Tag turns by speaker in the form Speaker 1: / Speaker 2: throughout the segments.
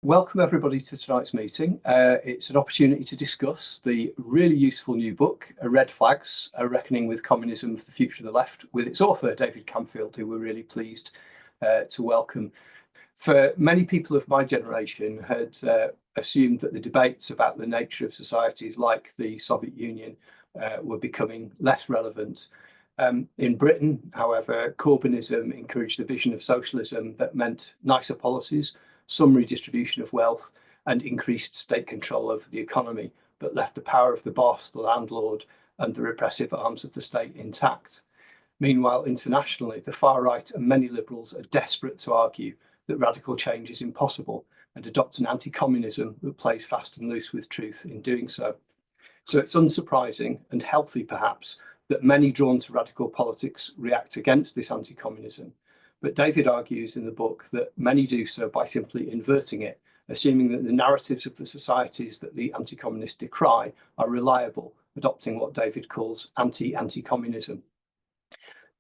Speaker 1: Welcome everybody to tonight's meeting. It's an opportunity to discuss the really useful new book, Red Flags, A Reckoning with Communism for the Future of the Left, with its author, David Camfield, who we're really pleased to welcome. For many people of my generation had assumed that the debates about the nature of societies like the Soviet Union were becoming less relevant. In Britain, however, Corbynism encouraged a vision of socialism that meant nicer policies, some redistribution of wealth, and increased state control over the economy, but left the power of the boss, the landlord, and the repressive arms of the state intact. Meanwhile, internationally, the far right and many liberals are desperate to argue that radical change is impossible and adopt an anti-communism that plays fast and loose with truth in doing so. So it's unsurprising and healthy, perhaps, that many drawn to radical politics react against this anti-communism. But David argues in the book that many do so by simply inverting it, assuming that the narratives of the societies that the anti-communists decry are reliable, adopting what David calls anti-communism.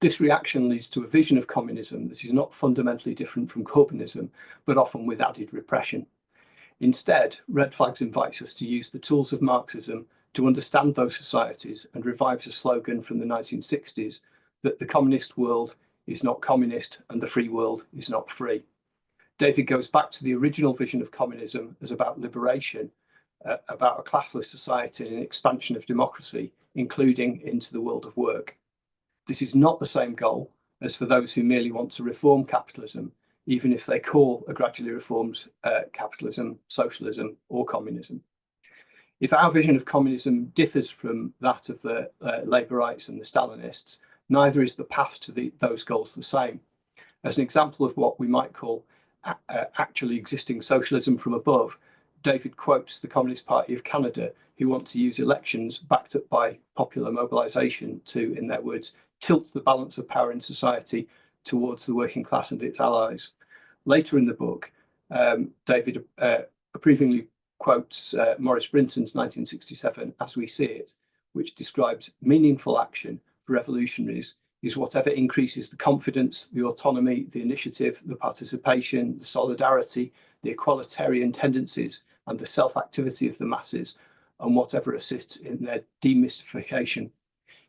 Speaker 1: This reaction leads to a vision of communism that is not fundamentally different from Corbynism, but often with added repression. Instead, Red Flags invites us to use the tools of Marxism to understand those societies and revives a slogan from the 1960s that the communist world is not communist and the free world is not free. David goes back to the original vision of communism as about liberation, about a classless society and an expansion of democracy, including into the world of work. This is not the same goal as for those who merely want to reform capitalism, even if they call a gradually reformed capitalism socialism or communism. If our vision of communism differs from that of the Labourites and the Stalinists, neither is the path to those goals the same. As an example of what we might call actually existing socialism from above, David quotes the Communist Party of Canada, who want to use elections backed up by popular mobilisation to, in their words, tilt the balance of power in society towards the working class and its allies. Later in the book, David approvingly quotes Maurice Brinton's 1967 As We See It, which describes meaningful action for revolutionaries is whatever increases the confidence, the autonomy, the initiative, the participation, the solidarity, the equalitarian tendencies, and the self-activity of the masses, and whatever assists in their demystification.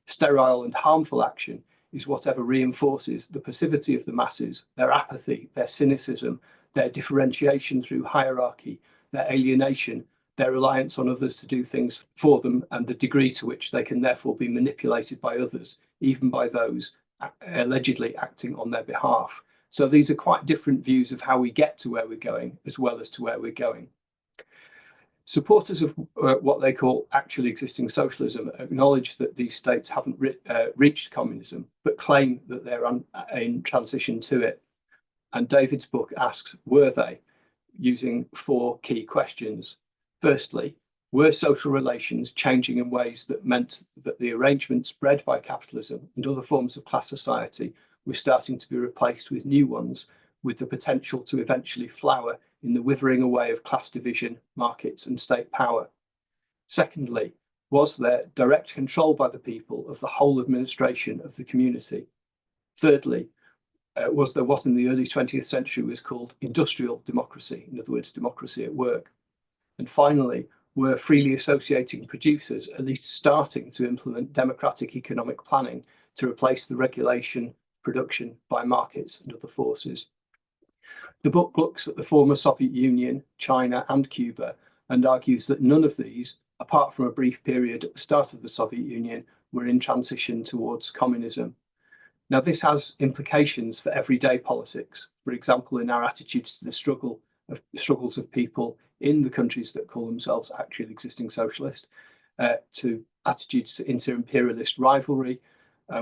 Speaker 1: Sterile and harmful action is whatever reinforces the passivity of the masses, their apathy, their cynicism, their differentiation through hierarchy, their alienation, their reliance on others to do things for them, and the degree to which they can therefore be manipulated by others, even by those allegedly acting on their behalf. So these are quite different views of how we get to where we're going, as well as to where we're going. Supporters of what they call actually existing socialism acknowledge that these states haven't reached communism, but claim that they're in transition to it. And David's book asks, were they, using 4 key questions. Firstly, were social relations changing in ways that meant that the arrangements bred by capitalism and other forms of class society were starting to be replaced with new ones, with the potential to eventually flower in the withering away of class division, markets, and state power? Secondly, was there direct control by the people of the whole administration of the community? Thirdly, was there what in the early 20th century was called industrial democracy, in other words, democracy at work? And finally, were freely associating producers at least starting to implement democratic economic planning to replace the regulation of production by markets and other forces? The book looks at the former Soviet Union, China, and Cuba, and argues that none of these, apart from a brief period at the start of the Soviet Union, were in transition towards communism. Now, this has implications for everyday politics, for example, in our attitudes to the struggles of people in the countries that call themselves actually existing socialist, to attitudes to inter-imperialist rivalry,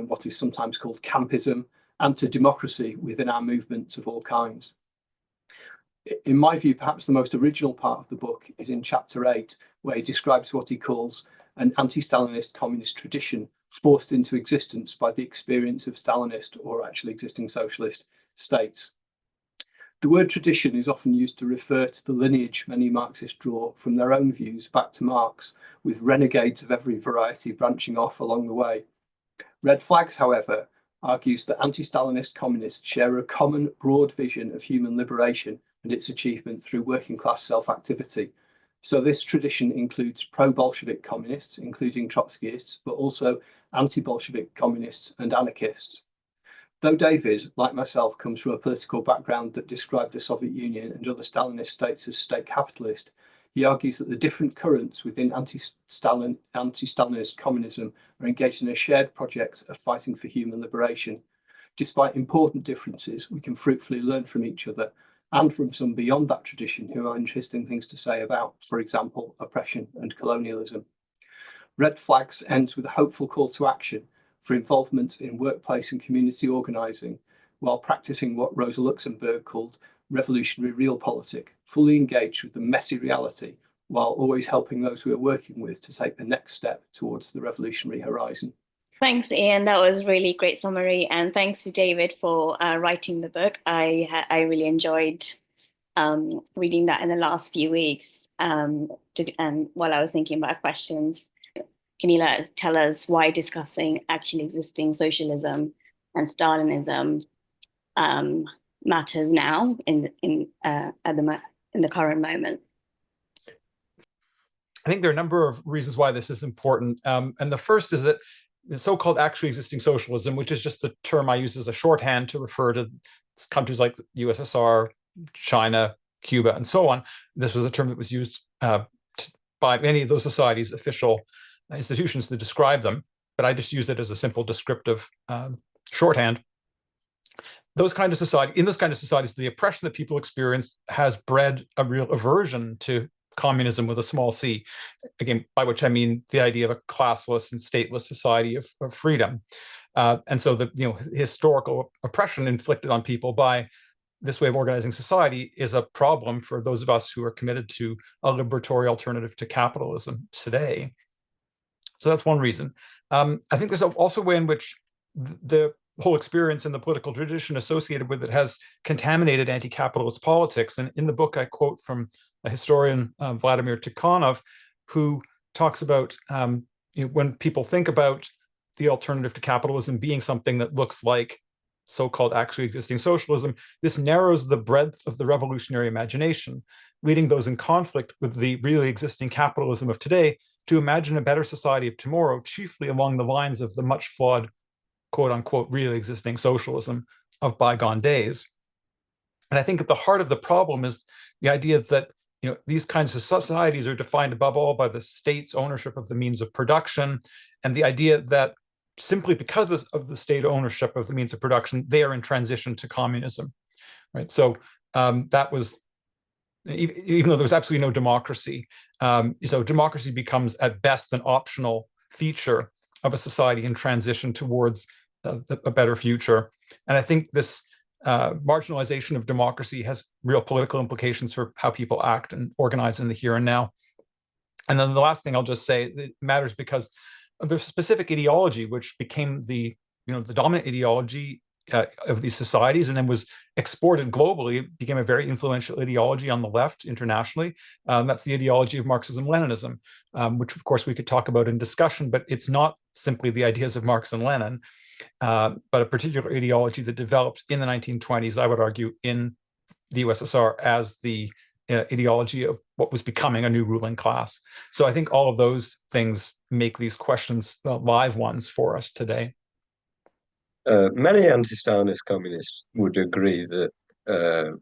Speaker 1: what is sometimes called campism, and to democracy within our movements of all kinds. In my view, perhaps the most original part of the book is in chapter 8, where he describes what he calls an anti-Stalinist communist tradition forced into existence by the experience of Stalinist or actually existing socialist states. The word tradition is often used to refer to the lineage many Marxists draw from their own views back to Marx, with renegades of every variety branching off along the way. Red Flags, however, argues that anti-Stalinist communists share a common broad vision of human liberation and its achievement through working class self-activity. So this tradition includes pro-Bolshevik communists, including Trotskyists, but also anti-Bolshevik communists and anarchists. Though David, like myself, comes from a political background that described the Soviet Union and other Stalinist states as state capitalist, he argues that the different currents within anti-Stalinist communism are engaged in a shared project of fighting for human liberation. Despite important differences, we can fruitfully learn from each other and from some beyond that tradition who are interesting things to say about, for example, oppression and colonialism. Red Flags ends with a hopeful call to action for involvement in workplace and community organising, while practicing what Rosa Luxemburg called revolutionary realpolitik, fully engaged with the messy reality, while always helping those we are working with to take the next step towards the revolutionary horizon.
Speaker 2: Thanks, Ian. That was really great summary, and thanks to David for writing the book. I really enjoyed reading that in the last few weeks. And while I was thinking about questions, can you tell us why discussing actually existing socialism and Stalinism matters now in the current moment?
Speaker 3: I think there are a number of reasons why this is important, and the first is that the so-called actually existing socialism, which is just the term I use as a shorthand to refer to countries like the USSR, China, Cuba, and so on. This was a term that was used by many of those societies' official institutions to describe them, but I just use it as a simple descriptive shorthand. In those kind of societies, the oppression that people experience has bred a real aversion to communism with a small c, again, by which I mean the idea of a classless and stateless society of freedom. And so the historical oppression inflicted on people by this way of organizing society is a problem for those of us who are committed to a liberatory alternative to capitalism today. So that's one reason. I think there's also a way in which the whole experience and the political tradition associated with it has contaminated anti-capitalist politics. And in the book, I quote from a historian, Vladimir Tikhonov, who talks about when people think about the alternative to capitalism being something that looks like so-called actually existing socialism, this narrows the breadth of the revolutionary imagination, leading those in conflict with the really existing capitalism of today to imagine a better society of tomorrow, chiefly along the lines of the much flawed, quote unquote, really existing socialism of bygone days. And I think at the heart of the problem is the idea that these kinds of societies are defined above all by the state's ownership of the means of production, and the idea that simply because of the state ownership of the means of production, they are in transition to communism, right? So that was, even though there was absolutely no democracy, so democracy becomes at best an optional feature of a society in transition towards a better future. And I think this marginalization of democracy has real political implications for how people act and organize in the here and now. And then the last thing I'll just say, it matters because there's a specific ideology which became the dominant ideology of these societies, and then was exported globally. It became a very influential ideology on the left internationally. That's the ideology of Marxism-Leninism, which of course we could talk about in discussion, but it's not simply the ideas of Marx and Lenin, but a particular ideology that developed in the 1920s, I would argue, in the USSR as the ideology of what was becoming a new ruling class. So I think all of those things make these questions live ones for us today.
Speaker 4: Many anti-Stalinist communists would agree that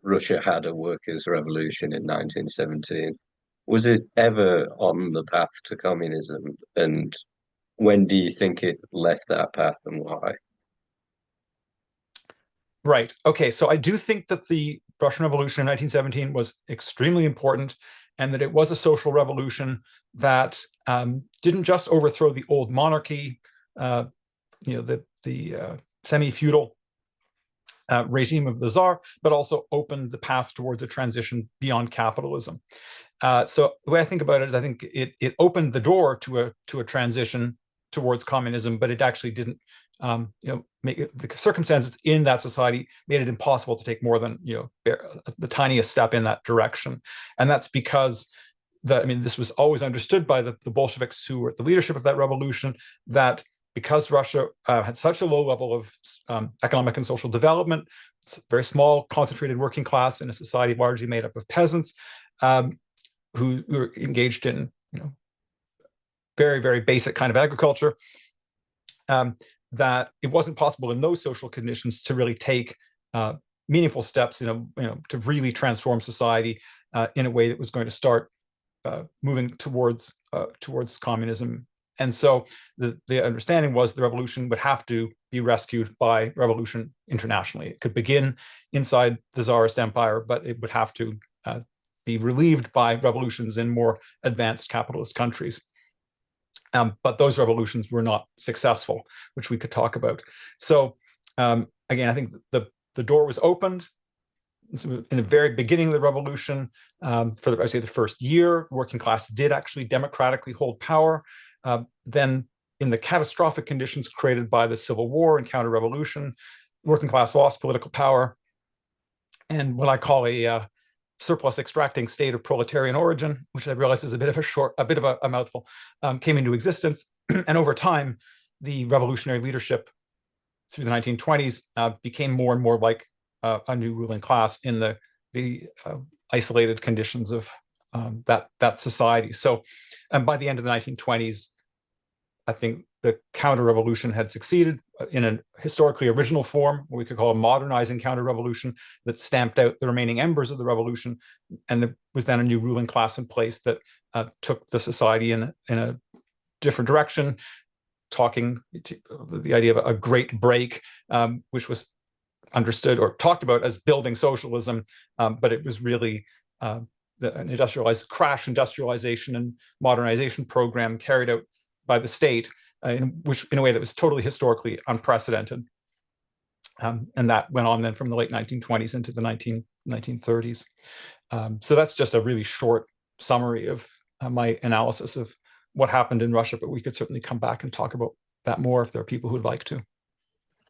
Speaker 4: Russia had a workers' revolution in 1917. Was it ever on the path to communism? And when do you think it left that path, and why?
Speaker 3: Right. Okay. So I do think that the Russian Revolution in 1917 was extremely important, and that it was a social revolution that didn't just overthrow the old monarchy, the semi-feudal regime of the Tsar, but also opened the path towards a transition beyond capitalism. So the way I think about it is, I think it opened the door to a transition towards communism, but it actually didn't. Make it, the circumstances in that society made it impossible to take more than the tiniest step in that direction, and that's because this was always understood by the Bolsheviks, who were at the leadership of that revolution, that because Russia had such a low level of economic and social development, it's a very small, concentrated working class in a society largely made up of peasants who were engaged in very, very basic kind of agriculture, that it wasn't possible in those social conditions to really take meaningful steps, to really transform society in a way that was going to start moving towards communism. And so the understanding was the revolution would have to be rescued by revolution internationally. It could begin inside the Tsarist Empire, but it would have to be relieved by revolutions in more advanced capitalist countries. But those revolutions were not successful, which we could talk about. So again, I think the door was opened in the very beginning of the revolution. For the first year, the working class did actually democratically hold power. Then in the catastrophic conditions created by the Civil War and counter-revolution, working class lost political power. And what I call a surplus extracting state of proletarian origin, which I realize is a bit of a mouthful, came into existence. And over time, the revolutionary leadership through the 1920s became more and more like a new ruling class in the isolated conditions of that society. So, and by the end of the 1920s, I think the counter-revolution had succeeded in a historically original form, what we could call a modernizing counter-revolution that stamped out the remaining embers of the revolution, and there was then a new ruling class in place that took the society in a different direction, talking the idea of a great break, which was understood or talked about as building socialism, but it was really an crash industrialization and modernization program carried out by the state, in a way that was totally historically unprecedented. And that went on then from the late 1920s into the 1930s. So that's just a really short summary of my analysis of what happened in Russia, but we could certainly come back and talk about that more if there are people who'd like to.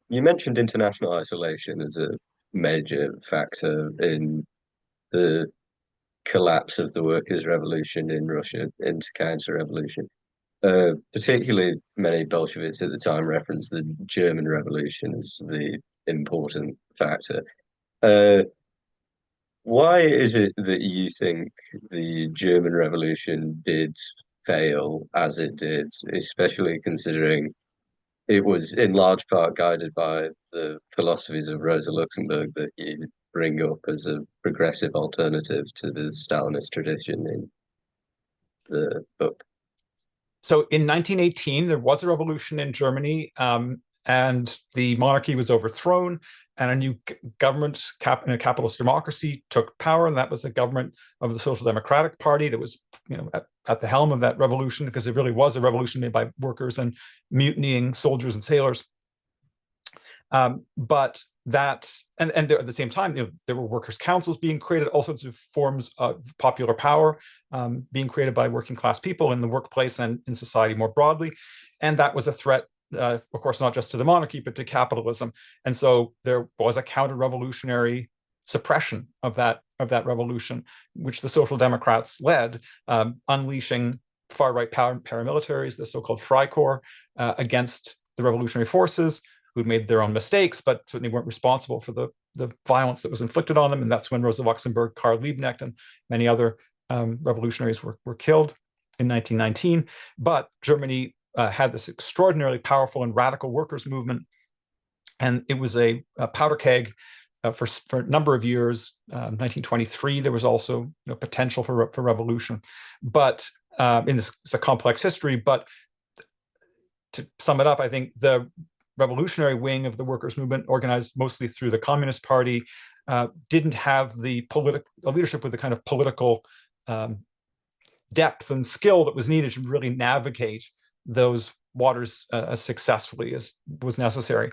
Speaker 4: You mentioned international isolation as a major factor in the collapse of the workers' revolution in Russia into counter-revolution. Particularly many Bolsheviks at the time referenced the German Revolution as the important factor. Why is it that you think the German Revolution did fail as it did, especially considering it was in large part guided by the philosophies of Rosa Luxemburg that you bring up as a progressive alternative to the Stalinist tradition in the book?
Speaker 3: So in 1918, there was a revolution in Germany, and the monarchy was overthrown, and a new government in a capitalist democracy took power, and that was the government of the Social Democratic Party that was, at the helm of that revolution, because it really was a revolution made by workers and mutinying soldiers and sailors. But that, and there, at the same time, there were workers' councils being created, all sorts of forms of popular power being created by working class people in the workplace and in society more broadly. And that was a threat, of course, not just to the monarchy, but to capitalism. And so there was a counter-revolutionary suppression of that revolution, which the Social Democrats led, unleashing far-right paramilitaries, the so-called Freikorps, against the revolutionary forces, who'd made their own mistakes, but certainly weren't responsible for the violence that was inflicted on them. And that's when Rosa Luxemburg, Karl Liebknecht, and many other revolutionaries were killed in 1919. But Germany had this extraordinarily powerful and radical workers' movement, and it was a powder keg for a number of years. 1923, there was also potential for revolution. But it's a complex history, but to sum it up, I think the revolutionary wing of the workers' movement, organized mostly through the Communist Party, didn't have the leadership with the kind of political depth and skill that was needed to really navigate those waters as successfully as was necessary.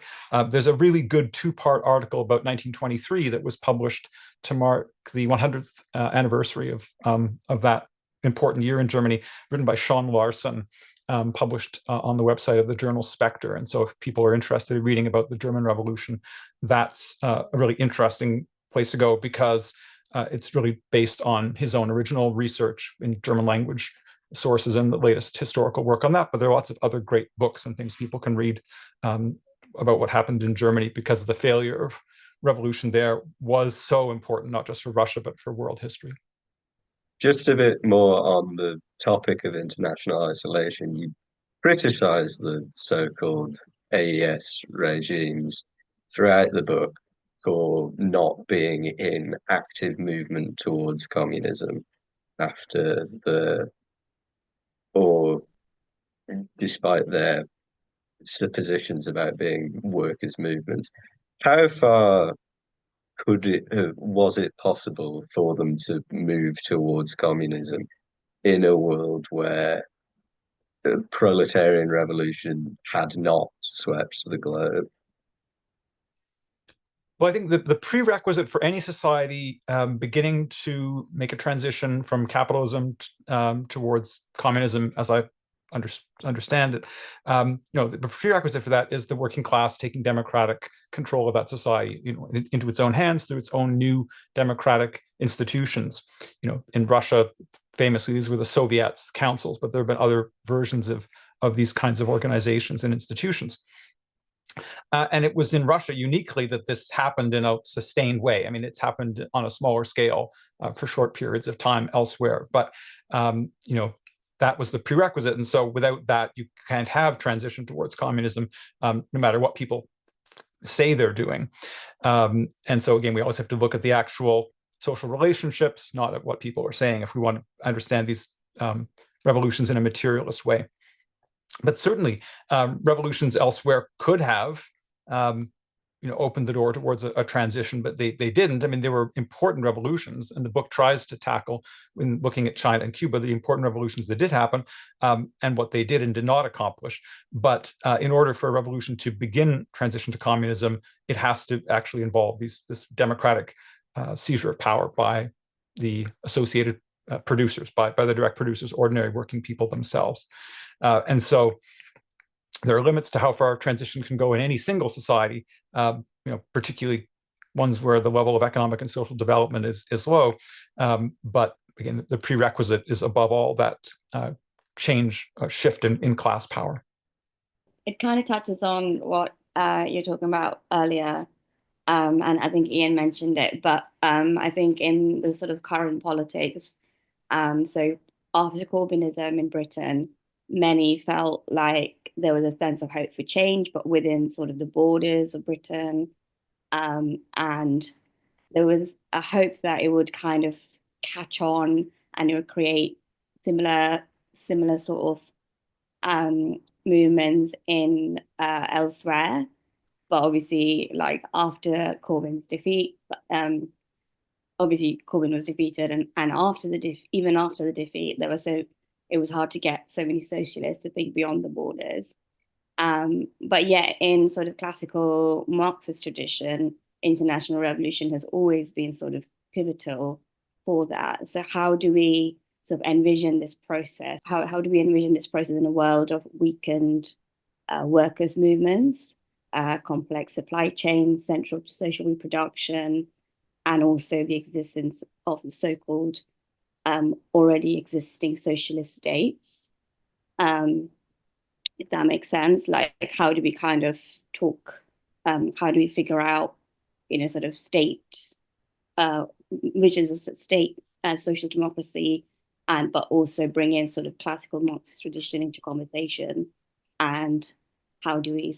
Speaker 3: There's a really good two-part article about 1923 that was published to mark the 100th anniversary of that important year in Germany, written by Sean Larson, published on the website of the journal Spectre. And so if people are interested in reading about the German Revolution, that's a really interesting place to go, because it's really based on his own original research in German language sources and the latest historical work on that, but there are lots of other great books and things people can read about what happened in Germany, because the failure of revolution there was so important, not just for Russia, but for world history.
Speaker 4: Just a bit more on the topic of international isolation. You criticize the so-called AES regimes throughout the book for not being in active movement towards communism after or despite their suppositions about being workers' movements. How far was it possible for them to move towards communism in a world where the proletarian revolution had not swept the globe?
Speaker 3: Well, I think the prerequisite for any society beginning to make a transition from capitalism towards communism, as I understand it, the prerequisite for that is the working class taking democratic control of that society, into its own hands through its own new democratic institutions. In Russia, famously, these were the Soviets, councils, but there have been other versions of these kinds of organizations and institutions. And it was in Russia uniquely that this happened in a sustained way. I mean, it's happened on a smaller scale for short periods of time elsewhere. But, that was the prerequisite. And so without that, you can't have transition towards communism, no matter what people say they're doing. And so, again, we always have to look at the actual social relationships, not at what people are saying, if we want to understand these revolutions in a materialist way. But certainly, revolutions elsewhere could have, opened the door towards a transition, but they didn't. I mean, there were important revolutions, and the book tries to tackle, when looking at China and Cuba, the important revolutions that did happen, and what they did and did not accomplish. But in order for a revolution to begin transition to communism, it has to actually involve this democratic seizure of power by the associated producers, by the direct producers, ordinary working people themselves. And so there are limits to how far transition can go in any single society, particularly ones where the level of economic and social development is low. But again, the prerequisite is above all that shift in class power.
Speaker 2: It kind of touches on what you're talking about earlier. And I think Ian mentioned it, but I think in the sort of current politics, so after Corbynism in Britain, many felt like there was a sense of hope for change, but within sort of the borders of Britain. And there was a hope that it would kind of catch on and it would create similar sort of movements in elsewhere. But obviously, like after Corbyn's defeat, obviously Corbyn was defeated, and after even after the defeat, it was hard to get so many socialists to think beyond the borders. But yeah, in sort of classical Marxist tradition, international revolution has always been sort of pivotal for that. So how do we sort of envision this process? How do we envision this process in a world of weakened workers' movements, complex supply chains, central to social reproduction, and also the existence of the so-called already existing socialist states? If that makes sense, like how do we kind of talk, how do we figure out, sort of state, visions of state social democracy, but also bring in sort of classical Marxist tradition into conversation? And how do we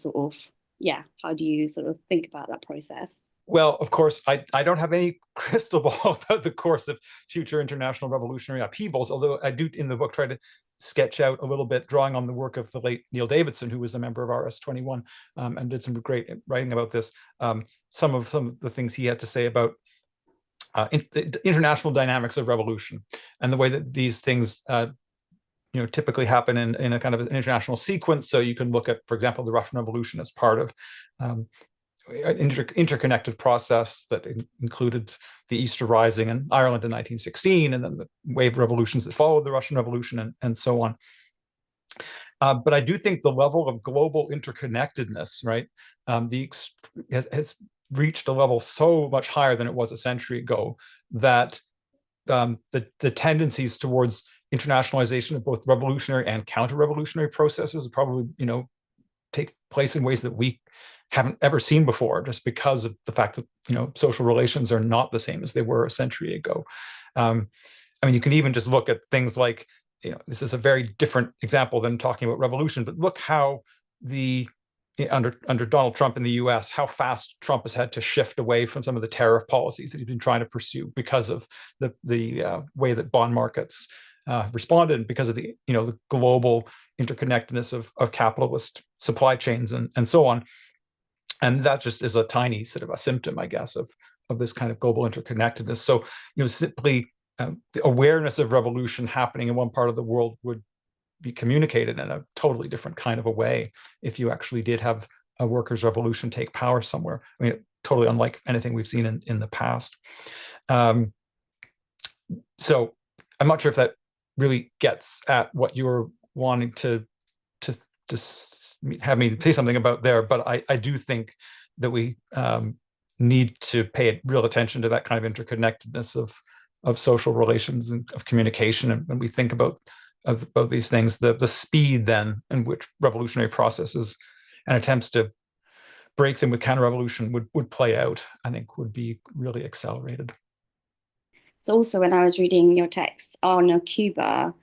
Speaker 2: how do you sort of think about that process?
Speaker 3: Well, of course, I don't have any crystal ball about the course of future international revolutionary upheavals, although I do in the book try to sketch out a little bit, drawing on the work of the late Neil Davidson, who was a member of RS21 and did some great writing about this. Some of the things he had to say about international dynamics of revolution and the way that these things typically happen in a kind of an international sequence. So you can look at, for example, the Russian Revolution as part of an interconnected process that included the Easter Rising in Ireland in 1916, and then the wave revolutions that followed the Russian Revolution, and so on. But I do think the level of global interconnectedness, right, has reached a level so much higher than it was a century ago that the tendencies towards internationalization of both revolutionary and counter-revolutionary processes would probably, take place in ways that we haven't ever seen before, just because of the fact that, social relations are not the same as they were a century ago. You can even just look at things like, this is a very different example than talking about revolution, but look how under Donald Trump in the US, how fast Trump has had to shift away from some of the tariff policies that he's been trying to pursue because of the way that bond markets responded, because of the global interconnectedness of capitalist supply chains and so on. And that just is a tiny sort of a symptom, I guess, of this kind of global interconnectedness. So, simply the awareness of revolution happening in one part of the world would be communicated in a totally different kind of a way if you actually did have a workers' revolution take power somewhere. Totally unlike anything we've seen in the past. So I'm not sure if that really gets at what you were wanting to have me say something about there, but I do think that we need to pay real attention to that kind of interconnectedness of social relations and of communication. And when we think about these things, the speed then in which revolutionary processes and attempts to break them with counter-revolution would play out, I think would be really accelerated.
Speaker 2: So also when I was reading your text on Cuba,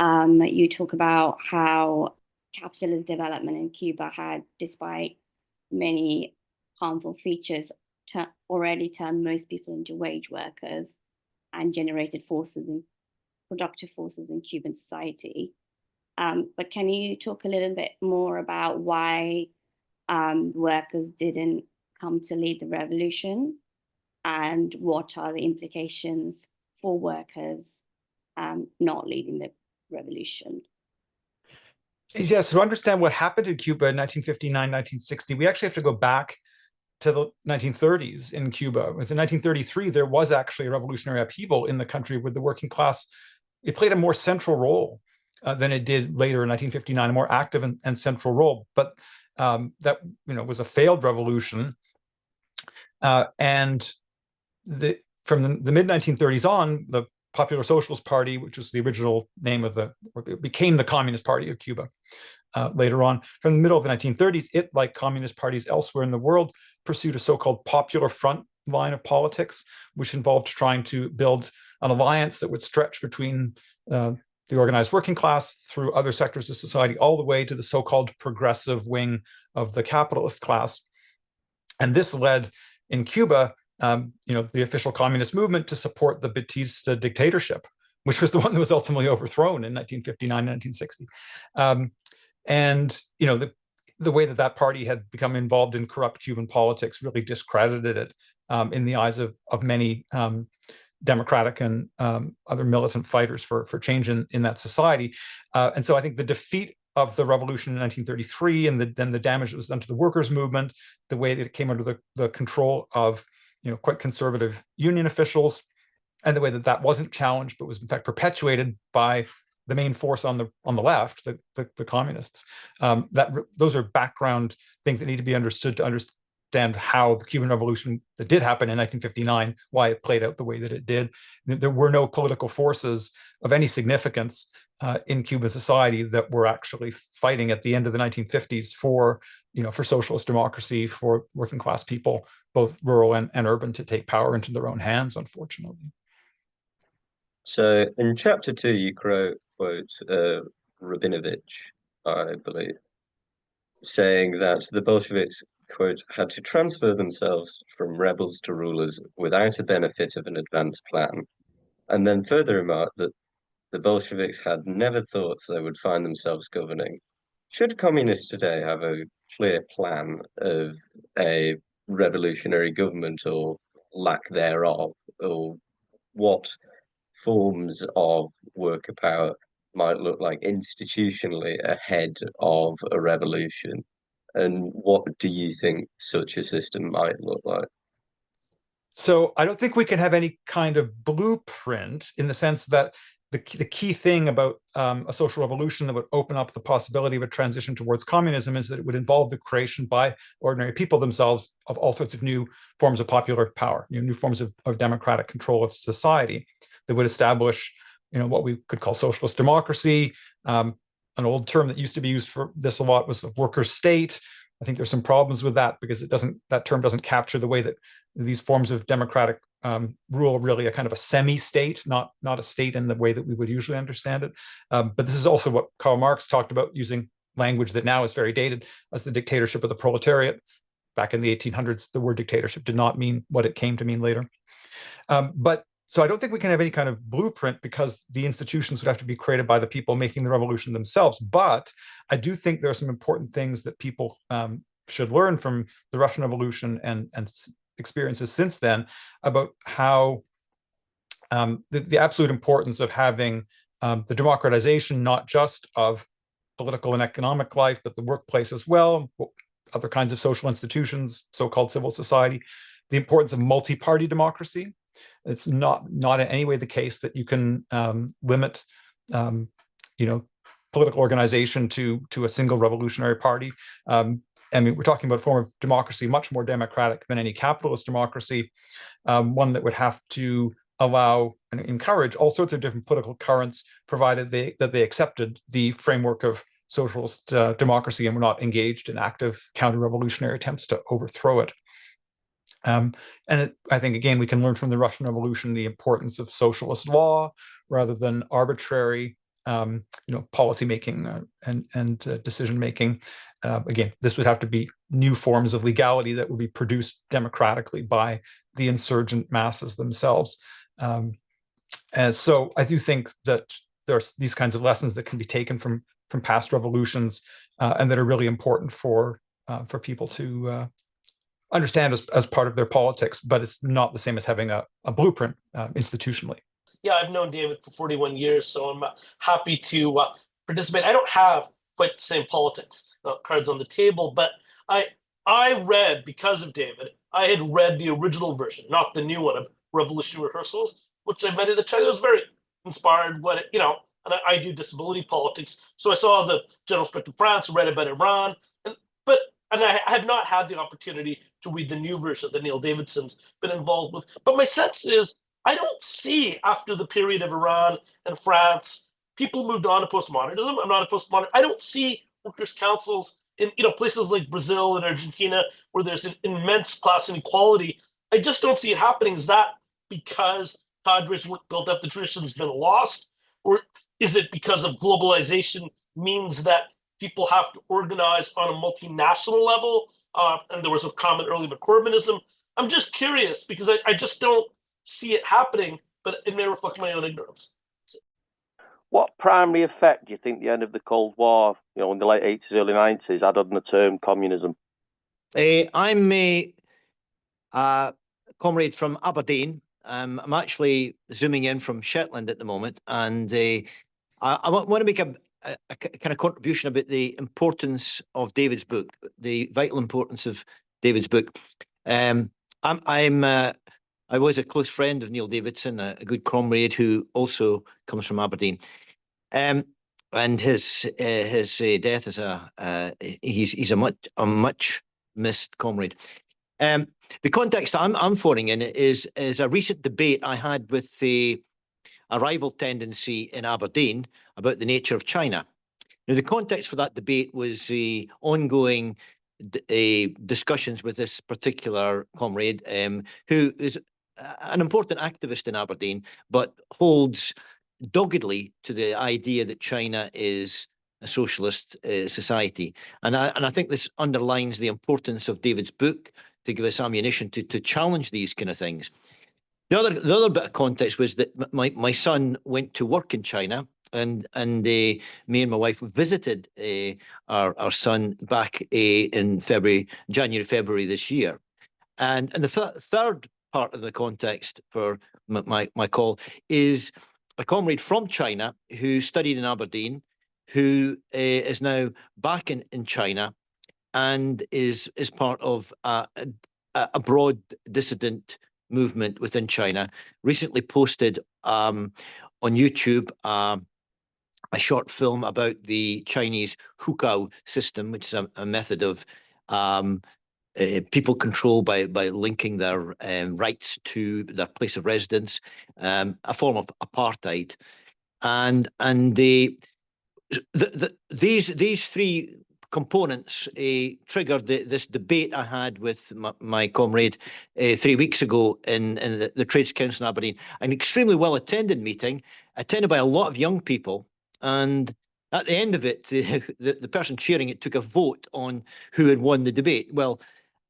Speaker 2: you talk about how capitalist development in Cuba had, despite many harmful features, already turned most people into wage workers and generated productive forces in Cuban society. But can you talk a little bit more about why workers didn't come to lead the revolution, and what are the implications for workers not leading the revolution?
Speaker 3: Yes, to understand what happened in Cuba in 1959, 1960, we actually have to go back to the 1930s in Cuba. It was in 1933, there was actually a revolutionary upheaval in the country with the working class. It played a more central role than it did later in 1959, a more active and central role. But that was a failed revolution. And from the mid-1930s on, the Popular Socialist Party, which was the original name of it became the Communist Party of Cuba later on. From the middle of the 1930s, it, like communist parties elsewhere in the world, pursued a so-called popular front line of politics, which involved trying to build an alliance that would stretch between the organized working class through other sectors of society, all the way to the so-called progressive wing of the capitalist class. And this led in Cuba, the official communist movement to support the Batista dictatorship, which was the one that was ultimately overthrown in 1959, 1960. And the way that party had become involved in corrupt Cuban politics really discredited it in the eyes of many democratic and other militant fighters for change in that society. And so I think the defeat of the revolution in 1933 and then the damage that was done to the workers' movement, the way that it came under the control of quite conservative union officials, and the way that wasn't challenged but was in fact perpetuated by the main force on the left, the communists. Those are background things that need to be understood to understand how the Cuban Revolution that did happen in 1959, why it played out the way that it did. There were no political forces of any significance in Cuban society that were actually fighting at the end of the 1950s for socialist democracy, for working class people, both rural and urban, to take power into their own hands, unfortunately.
Speaker 4: So in chapter 2, you quote Rabinovich, I believe, saying that the Bolsheviks, quote, had to transfer themselves from rebels to rulers without a benefit of an advanced plan. And then further remarked that the Bolsheviks had never thought they would find themselves governing. Should communists today have a clear plan of a revolutionary government or lack thereof, or what forms of worker power might look like institutionally ahead of a revolution? And what do you think such a system might look like?
Speaker 3: So I don't think we can have any kind of blueprint, in the sense that the key thing about a social revolution that would open up the possibility of a transition towards communism is that it would involve the creation by ordinary people themselves of all sorts of new forms of popular power, new forms of democratic control of society that would establish what we could call socialist democracy. An old term that used to be used for this a lot was a worker state. I think there's some problems with that because that term doesn't capture the way that these forms of democratic rule are really a kind of a semi-state, not a state in the way that we would usually understand it. But this is also what Karl Marx talked about, using language that now is very dated as the dictatorship of the proletariat. Back in the 1800s, the word dictatorship did not mean what it came to mean later. So I don't think we can have any kind of blueprint because the institutions would have to be created by the people making the revolution themselves. But I do think there are some important things that people should learn from the Russian Revolution and experiences since then about how the absolute importance of having the democratization, not just of political and economic life, but the workplace as well, other kinds of social institutions, so-called civil society, the importance of multi-party democracy. It's not in any way the case that you can limit, political organization to a single revolutionary party. I mean, we're talking about a form of democracy much more democratic than any capitalist democracy, one that would have to allow and encourage all sorts of different political currents, provided that they accepted the framework of socialist democracy and were not engaged in active counter-revolutionary attempts to overthrow it. I think, again, we can learn from the Russian Revolution the importance of socialist law rather than arbitrary, policy making and decision making. Again, this would have to be new forms of legality that would be produced democratically by the insurgent masses themselves. And so I do think that there's these kinds of lessons that can be taken from past revolutions and that are really important for people to understand as part of their politics, but it's not the same as having a blueprint institutionally.
Speaker 5: Yeah, I've known David for 41 years, so I'm happy to participate. I don't have quite the same politics cards on the table, but I read, because of David, I had read the original version, not the new one, of Revolution Rehearsals, which I met at China. It was very inspired, and I do disability politics, so I saw the General Strict of France, read about Iran, and I have not had the opportunity to read the new version that Neil Davidson's been involved with. But my sense is, I don't see, after the period of Iran and France, people moved on to postmodernism. I'm not a postmodern. I don't see workers' councils in places like Brazil and Argentina where there's an immense class inequality. I just don't see it happening. Is that because cadres weren't built up, the tradition's been lost? Or is it because of globalization means that people have to organize on a multinational level? And there was a comment earlier about Corbynism. I'm just curious because I just don't see it happening, but it may reflect my own ignorance.
Speaker 6: What primary effect do you think the end of the Cold War, in the late 80s, early 90s, had on the term communism?
Speaker 7: I'm a comrade from Aberdeen. I'm actually zooming in from Shetland at the moment, and I want to make a kind of contribution about the importance of David's book, the vital importance of David's book. I was a close friend of Neil Davidson, a good comrade who also comes from Aberdeen, and his death is he's a much missed comrade. The context I'm phoning in is a recent debate I had with a rival tendency in Aberdeen about the nature of China. Now, the context for that debate was the ongoing discussions with this particular comrade, who is an important activist in Aberdeen, but holds doggedly to the idea that China is a socialist society. And I think this underlines the importance of David's book to give us ammunition to challenge these kind of things. The other bit of context was that my son went to work in China, and me and my wife visited our son back in January, February this year. And the third part of the context for my call is a comrade from China who studied in Aberdeen, who is now back in China and is part of a broad dissident movement within China. Recently posted on YouTube a short film about the Chinese hukao system, which is a method of people control by linking their rights to their place of residence, a form of apartheid. and these three components triggered this debate I had with my comrade 3 weeks ago in the Trades Council in Aberdeen, an extremely well attended meeting, attended by a lot of young people, and at the end of it, the person chairing it took a vote on who had won the debate. Well,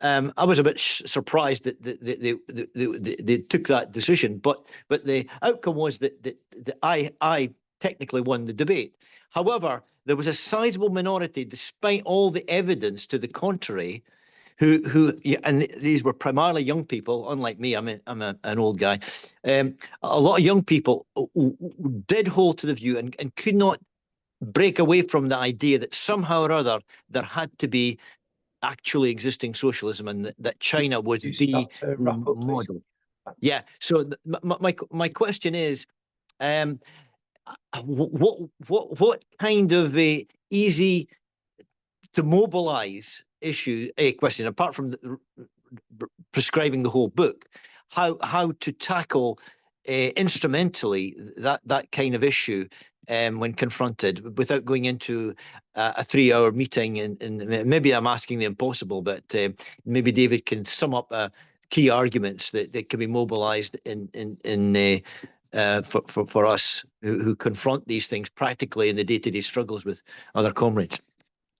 Speaker 7: I was a bit surprised that they took that decision, but the outcome was that I technically won the debate. However, there was a sizable minority, despite all the evidence to the contrary, who and these were primarily young people. Unlike me, I'm an old guy. A lot of young people did hold to the view and could not break away from the idea that somehow or other there had to be actually existing socialism, and that China was the model. Yeah. So my question is, what kind of a easy to mobilize issue question, apart from prescribing the whole book, how to tackle instrumentally that kind of issue when confronted, without going into a 3-hour meeting, and maybe I'm asking the impossible, but maybe David can sum up key arguments that can be mobilized for us who confront these things practically in the day-to-day struggles with other comrades.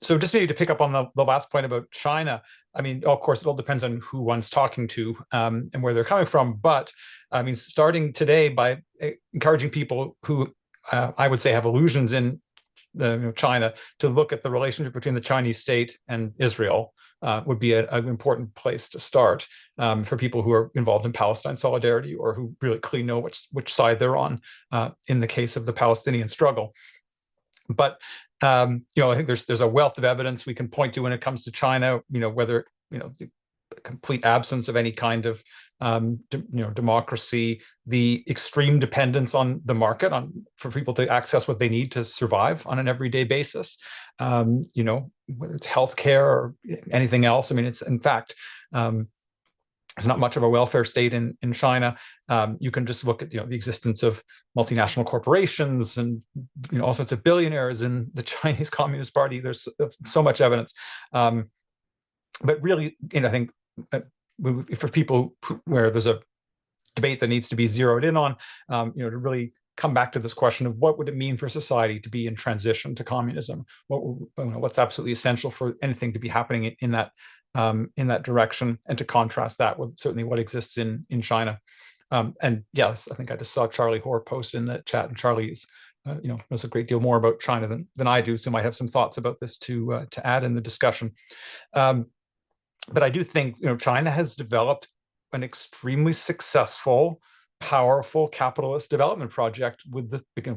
Speaker 3: So just maybe to pick up on the last point about China, I mean, of course, it all depends on who one's talking to and where they're coming from. But I mean, starting today by encouraging people who I would say have illusions in China to look at the relationship between the Chinese state and Israel would be an important place to start for people who are involved in Palestine solidarity, or who really clearly know which side they're on in the case of the Palestinian struggle. But I think there's a wealth of evidence we can point to when it comes to China. Whether the complete absence of any kind of democracy, the extreme dependence on the market for people to access what they need to survive on an everyday basis. Whether it's healthcare or anything else. I mean, it's in fact. There's not much of a welfare state in China. You can just look at the existence of multinational corporations and all sorts of billionaires in the Chinese Communist Party. There's so much evidence, but really, I think for people where there's a debate that needs to be zeroed in on, to really come back to this question of what would it mean for society to be in transition to communism? What's absolutely essential for anything to be happening in that direction, and to contrast that with certainly what exists in China. And yes, I think I just saw Charlie Hoare post in the chat, and Charlie knows a great deal more about China than I do, so might have some thoughts about this to add in the discussion. But I do think China has developed an extremely successful, powerful capitalist development project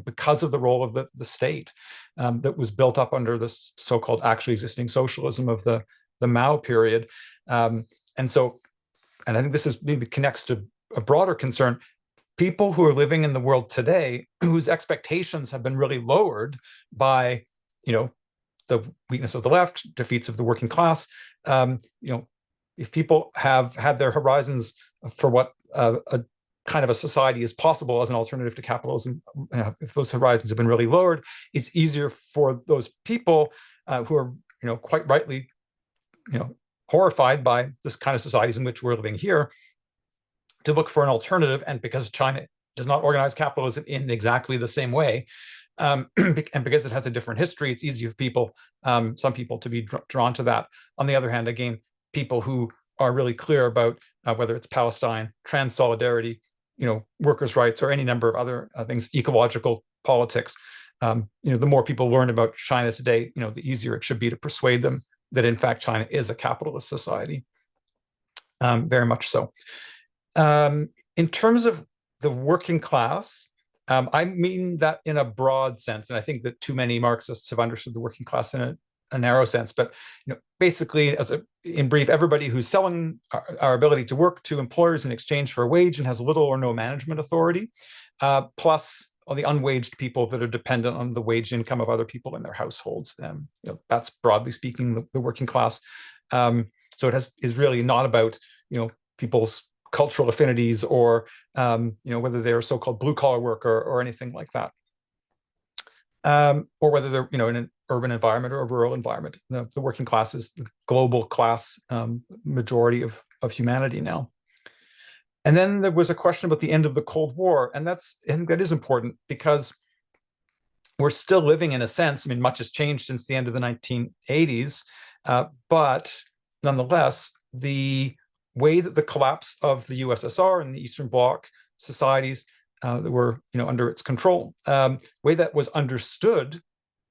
Speaker 3: because of the role of the state that was built up under this so-called actually existing socialism of the Mao period. And I think this maybe connects to a broader concern. People who are living in the world today, whose expectations have been really lowered by, the weakness of the left, defeats of the working class. If people have had their horizons for what a kind of a society is possible as an alternative to capitalism, if those horizons have been really lowered, it's easier for those people who are, quite rightly, horrified by this kind of societies in which we're living here, to look for an alternative. And because China does not organize capitalism in exactly the same way, and because it has a different history, it's easy for people, some people, to be drawn to that. On the other hand, again, people who are really clear about whether it's Palestine, trans solidarity, workers' rights, or any number of other things, ecological politics, the more people learn about China today, the easier it should be to persuade them that in fact China is a capitalist society. Very much so. In terms of the working class, I mean that in a broad sense, and I think that too many Marxists have understood the working class in a narrow sense. But basically, in brief, everybody who's selling our ability to work to employers in exchange for a wage and has little or no management authority, plus all the unwaged people that are dependent on the wage income of other people in their households. That's broadly speaking the working class. So it is really not about people's cultural affinities or whether they're so-called blue-collar worker or anything like that. or whether they're in an urban environment or a rural environment. The working class is the global class majority of humanity now. And then there was a question about the end of the Cold War, and that is important because we're still living in a sense. I mean, much has changed since the end of the 1980s, but nonetheless, the way that the collapse of the USSR and the Eastern Bloc societies that were under its control, way that was understood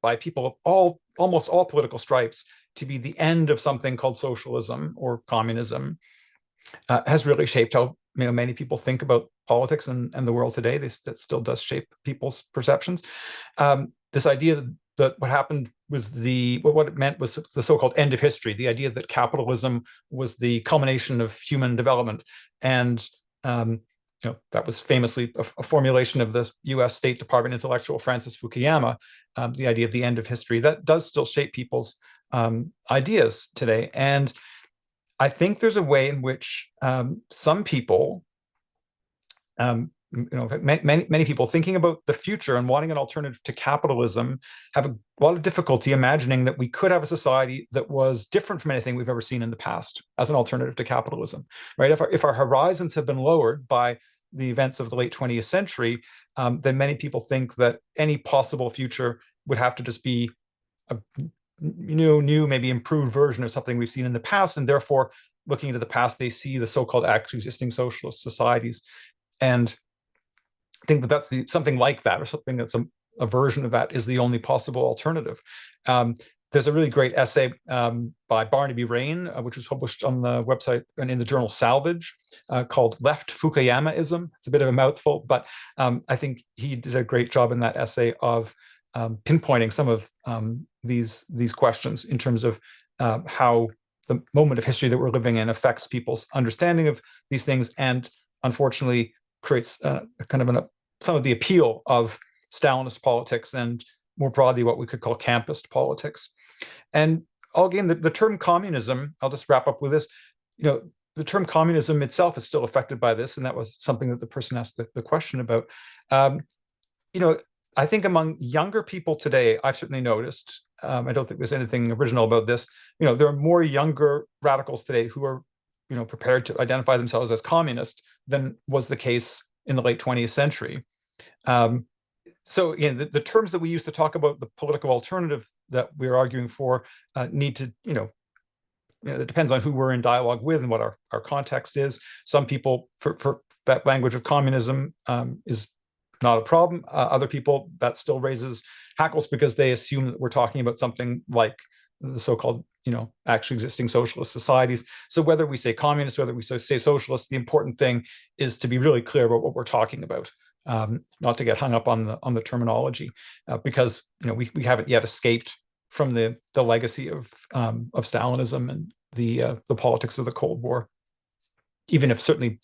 Speaker 3: by people of almost all political stripes to be the end of something called socialism or communism, has really shaped how many people think about politics and the world today. That still does shape people's perceptions. This idea that what happened was what it meant was the so-called end of history, the idea that capitalism was the culmination of human development. And that was famously a formulation of the US State Department intellectual Francis Fukuyama, the idea of the end of history. That does still shape people's ideas today. And I think there's a way in which some people, many people thinking about the future and wanting an alternative to capitalism have a lot of difficulty imagining that we could have a society that was different from anything we've ever seen in the past as an alternative to capitalism, right? If our horizons have been lowered by the events of the late 20th century, then many people think that any possible future would have to just be a new, maybe improved version of something we've seen in the past, and therefore, looking into the past, they see the so-called actually existing socialist societies, and think that that's something like that, or something that's a version of that, is the only possible alternative. There's a really great essay by Barnaby Rain, which was published on the website and in the journal Salvage, called "Left Fukuyamaism." It's a bit of a mouthful, but I think he did a great job in that essay of pinpointing some of these questions in terms of how the moment of history that we're living in affects people's understanding of these things, and unfortunately creates some of the appeal of Stalinist politics and more broadly what we could call campist politics. And again, the term communism, I'll just wrap up with this, the term communism itself is still affected by this, and that was something that the person asked the question about. I think among younger people today, I've certainly noticed, I don't think there's anything original about this, there are more younger radicals today who are, prepared to identify themselves as communist than was the case in the late 20th century. So again, the terms that we use to talk about the political alternative that we're arguing for need to, it depends on who we're in dialogue with and what our context is. Some people, for that language of communism is not a problem. Other people, that still raises hackles because they assume that we're talking about something like the so-called, actually existing socialist societies. So whether we say communist, whether we say socialist, the important thing is to be really clear about what we're talking about, not to get hung up on the terminology, because we haven't yet escaped from the legacy of Stalinism and the politics of the Cold War, even if certainly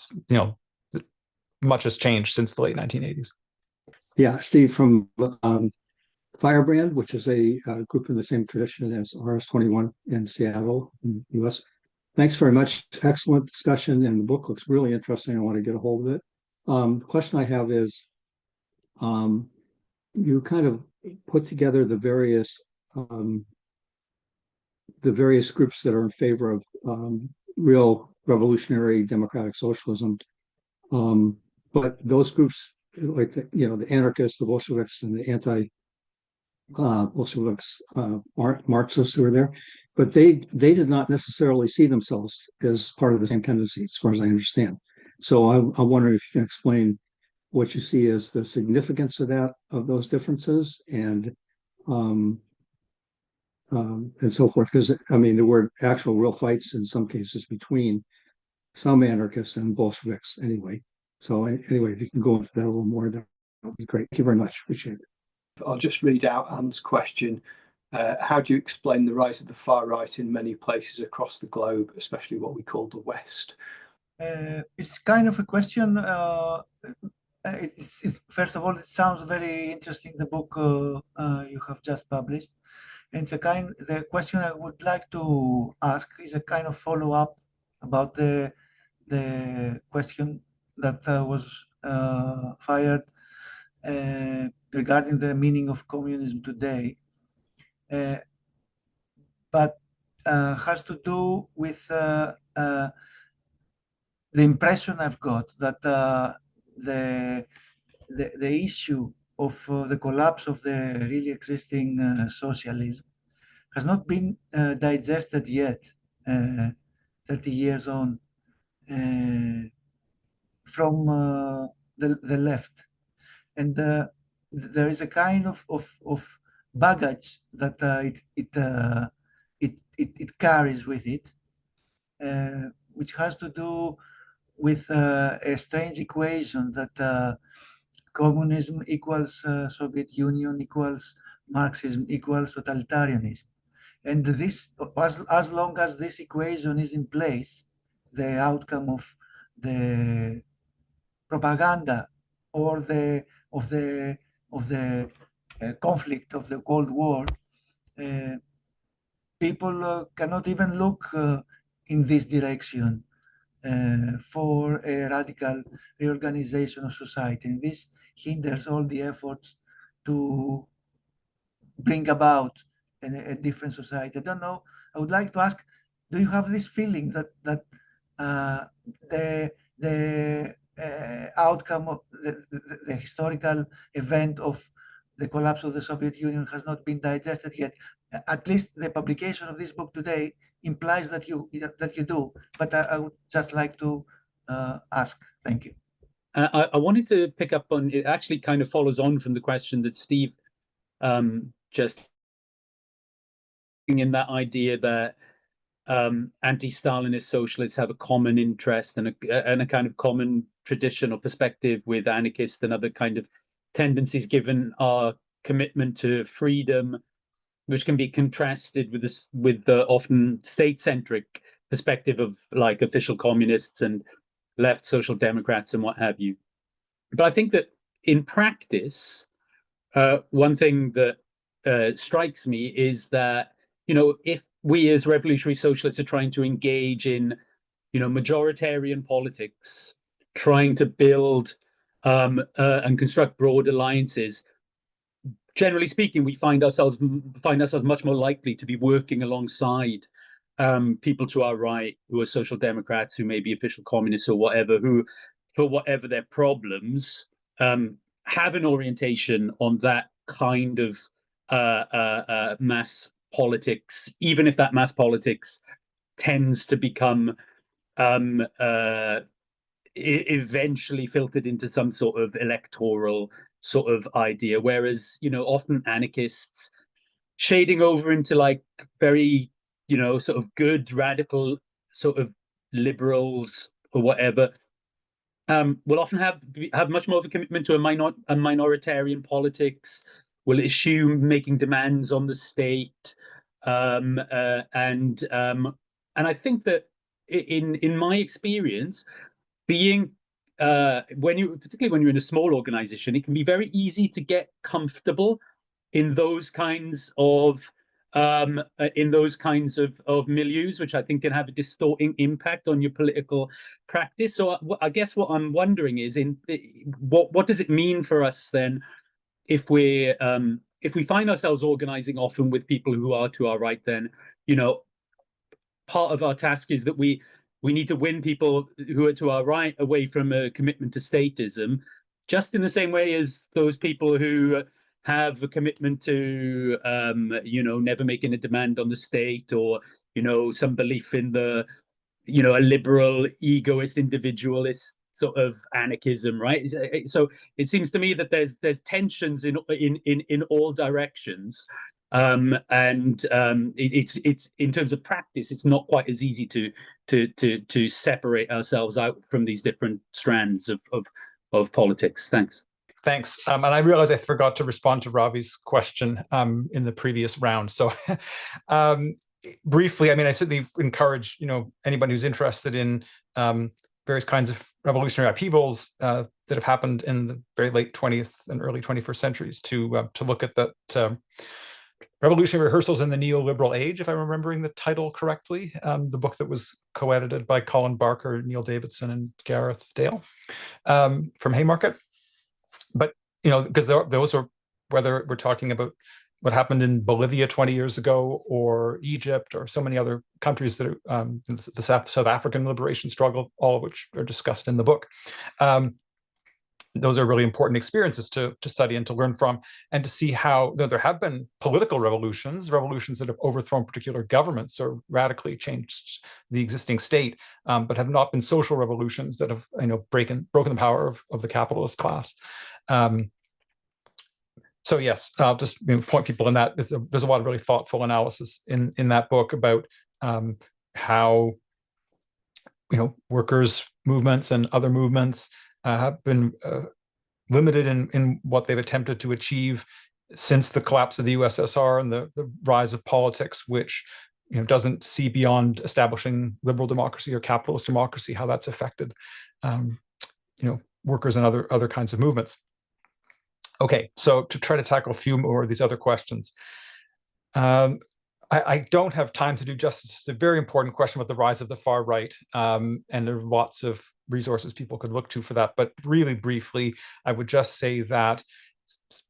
Speaker 3: much has changed since the late 1980s.
Speaker 8: Yeah, Steve from Firebrand, which is a group in the same tradition as RS21 in Seattle, in the US. Thanks very much. Excellent discussion, and the book looks really interesting. I want to get a hold of it. The question I have is, you kind of put together the various groups that are in favor of real revolutionary democratic socialism, but those groups, like the anarchists, the Bolsheviks, and the anti-Bolsheviks, Marxists who are there, but they did not necessarily see themselves as part of the same tendency, as far as I understand. So I'm wondering if you can explain what you see as the significance of those differences, and so forth. Because there were actual real fights in some cases between some anarchists and Bolsheviks anyway. So anyway, if you can go into that a little more, that would be great. Thank you very much. Appreciate it.
Speaker 1: I'll just read out Anne's question. How do you explain the rise of the far right in many places across the globe, especially what we call the West?
Speaker 9: It's kind of a question. First of all, it sounds very interesting, the book you have just published. And the question I would like to ask is a kind of follow-up about the question that was fired regarding the meaning of communism today, but has to do with the impression I've got that the issue of the collapse of the really existing socialism has not been digested yet, 30 years on, from the left. And there is a kind of baggage that it carries with it, which has to do with a strange equation that communism equals Soviet Union equals Marxism equals totalitarianism. And this, as long as this equation is in place, the outcome of the propaganda or the conflict of the Cold War, people cannot even look in this direction for a radical reorganization of society. And this hinders all the efforts to bring about a different society. I don't know. I would like to ask, do you have this feeling that the outcome of the historical event of the collapse of the Soviet Union has not been digested yet? At least the publication of this book today implies that you do. But I would just like to ask. Thank you.
Speaker 10: I wanted to pick up on, it actually kind of follows on from the question that Steve just in that idea that anti-Stalinist socialists have a common interest and a kind of common tradition or perspective with anarchists and other kind of tendencies, given our commitment to freedom, which can be contrasted with the often state-centric perspective of like official communists and left social democrats and what have you. But I think that in practice, one thing that strikes me is that, you know, if we as revolutionary socialists are trying to engage in, you know, majoritarian politics, trying to build and construct broad alliances, generally speaking, we find ourselves much more likely to be working alongside people to our right who are social democrats, who may be official communists or whatever, who, for whatever their problems, have an orientation on that kind of mass politics, even if that mass politics tends to become eventually filtered into some sort of electoral sort of idea. Whereas, you know, often anarchists shading over into like very, you know, sort of good radical sort of liberals or whatever, will often have much more of a commitment to a minoritarian politics, will eschew making demands on the state, and I think that in my experience, being particularly when you're in a small organization, it can be very easy to get comfortable in those kinds of milieus, which I think can have a distorting impact on your political practice. So I guess what I'm wondering is, what does it mean for us then if we find ourselves organizing often with people who are to our right? Then, you know, part of our task is that we need to win people who are to our right away from a commitment to statism, just in the same way as those people who have a commitment to, you know, never making a demand on the state, or, you know, some belief in the, you know, a liberal, egoist, individualist sort of anarchism, right? So it seems to me that there's tensions in all directions, and it's in terms of practice, it's not quite as easy to separate ourselves out from these different strands of politics. Thanks.
Speaker 3: Thanks. And I realize I forgot to respond to Ravi's question in the previous round. So briefly, I mean, I certainly encourage, you know, anybody who's interested in various kinds of revolutionary upheavals that have happened in the very late 20th and early 21st centuries to look at that Revolutionary Rehearsals in the Neoliberal Age, if I'm remembering the title correctly, the book that was co-edited by Colin Barker, Neil Davidson, and Gareth Dale from Haymarket. But because those are, whether we're talking about what happened in Bolivia 20 years ago, or Egypt, or so many other countries that are the South African liberation struggle, all of which are discussed in the book. Those are really important experiences to study and to learn from, and to see how there have been political revolutions that have overthrown particular governments or radically changed the existing state, but have not been social revolutions that have broken the power of the capitalist class. So yes, I'll just point people in that. There's a lot of really thoughtful analysis in that book about how workers' movements and other movements have been limited in what they've attempted to achieve since the collapse of the USSR and the rise of politics, which doesn't see beyond establishing liberal democracy or capitalist democracy, how that's affected workers and other kinds of movements. Okay, so to try to tackle a few more of these other questions. I don't have time to do justice to a very important question about the rise of the far right, and there are lots of resources people could look to for that. But really briefly, I would just say that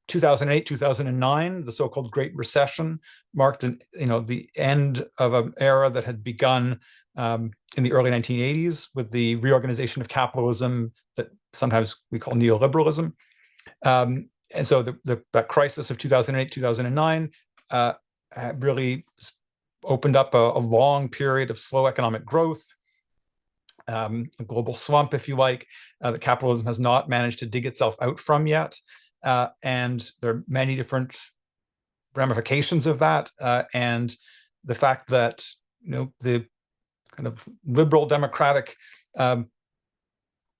Speaker 3: 2008, 2009, the so-called Great Recession, marked the end of an era that had begun in the early 1980s with the reorganization of capitalism that sometimes we call neoliberalism. And so that crisis of 2008, 2009 really opened up a long period of slow economic growth, a global slump, if you like, that capitalism has not managed to dig itself out from yet. And there are many different ramifications of that. And the fact that, the kind of liberal democratic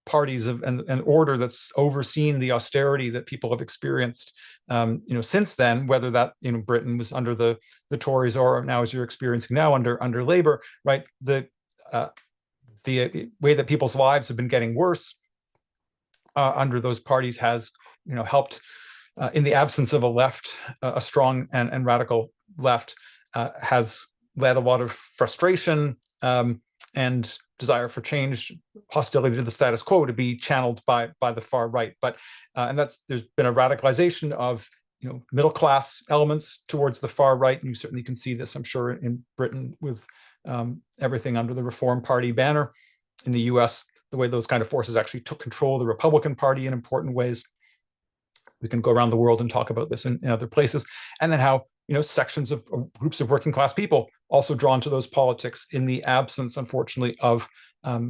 Speaker 3: parties and order that's overseen the austerity that people have experienced, since then, whether that Britain was under the Tories or now, as you're experiencing now, under Labour, right? The way that people's lives have been getting worse under those parties has, helped in the absence of a left, a strong and radical left, has led a lot of frustration and desire for change, hostility to the status quo to be channeled by the far right. But and there's been a radicalization of middle class elements towards the far right, and you certainly can see this, I'm sure, in Britain with everything under the Reform Party banner. In the US, the way those kind of forces actually took control of the Republican Party in important ways. We can go around the world and talk about this in other places, and then how sections of groups of working class people also drawn to those politics in the absence, unfortunately, of a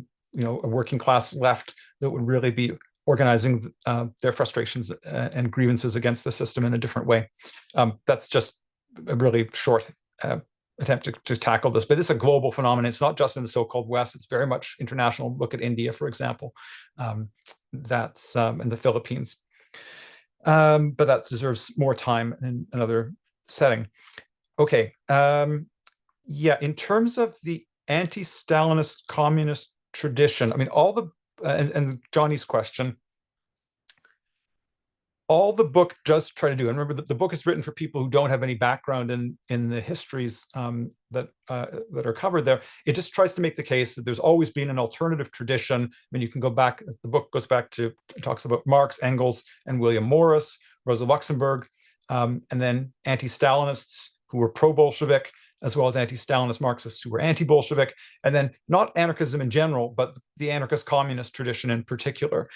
Speaker 3: working class left that would really be organizing their frustrations and grievances against the system in a different way. That's just a really short attempt to tackle this, but it's a global phenomenon. It's not just in the so-called West; it's very much international. Look at India, for example. That's in the Philippines. But that deserves more time in another setting. Okay. Yeah, in terms of the anti-Stalinist communist tradition, I mean, all the and Johnny's question, all the book does try to do, and remember that the book is written for people who don't have any background in the histories that are covered there. It just tries to make the case that there's always been an alternative tradition. I mean, you can go back, the book goes back to, it talks about Marx, Engels, and William Morris, Rosa Luxemburg, and then anti-Stalinists who were pro-Bolshevik, as well as anti-Stalinist Marxists who were anti-Bolshevik, and then not anarchism in general, but the anarchist communist tradition in particular,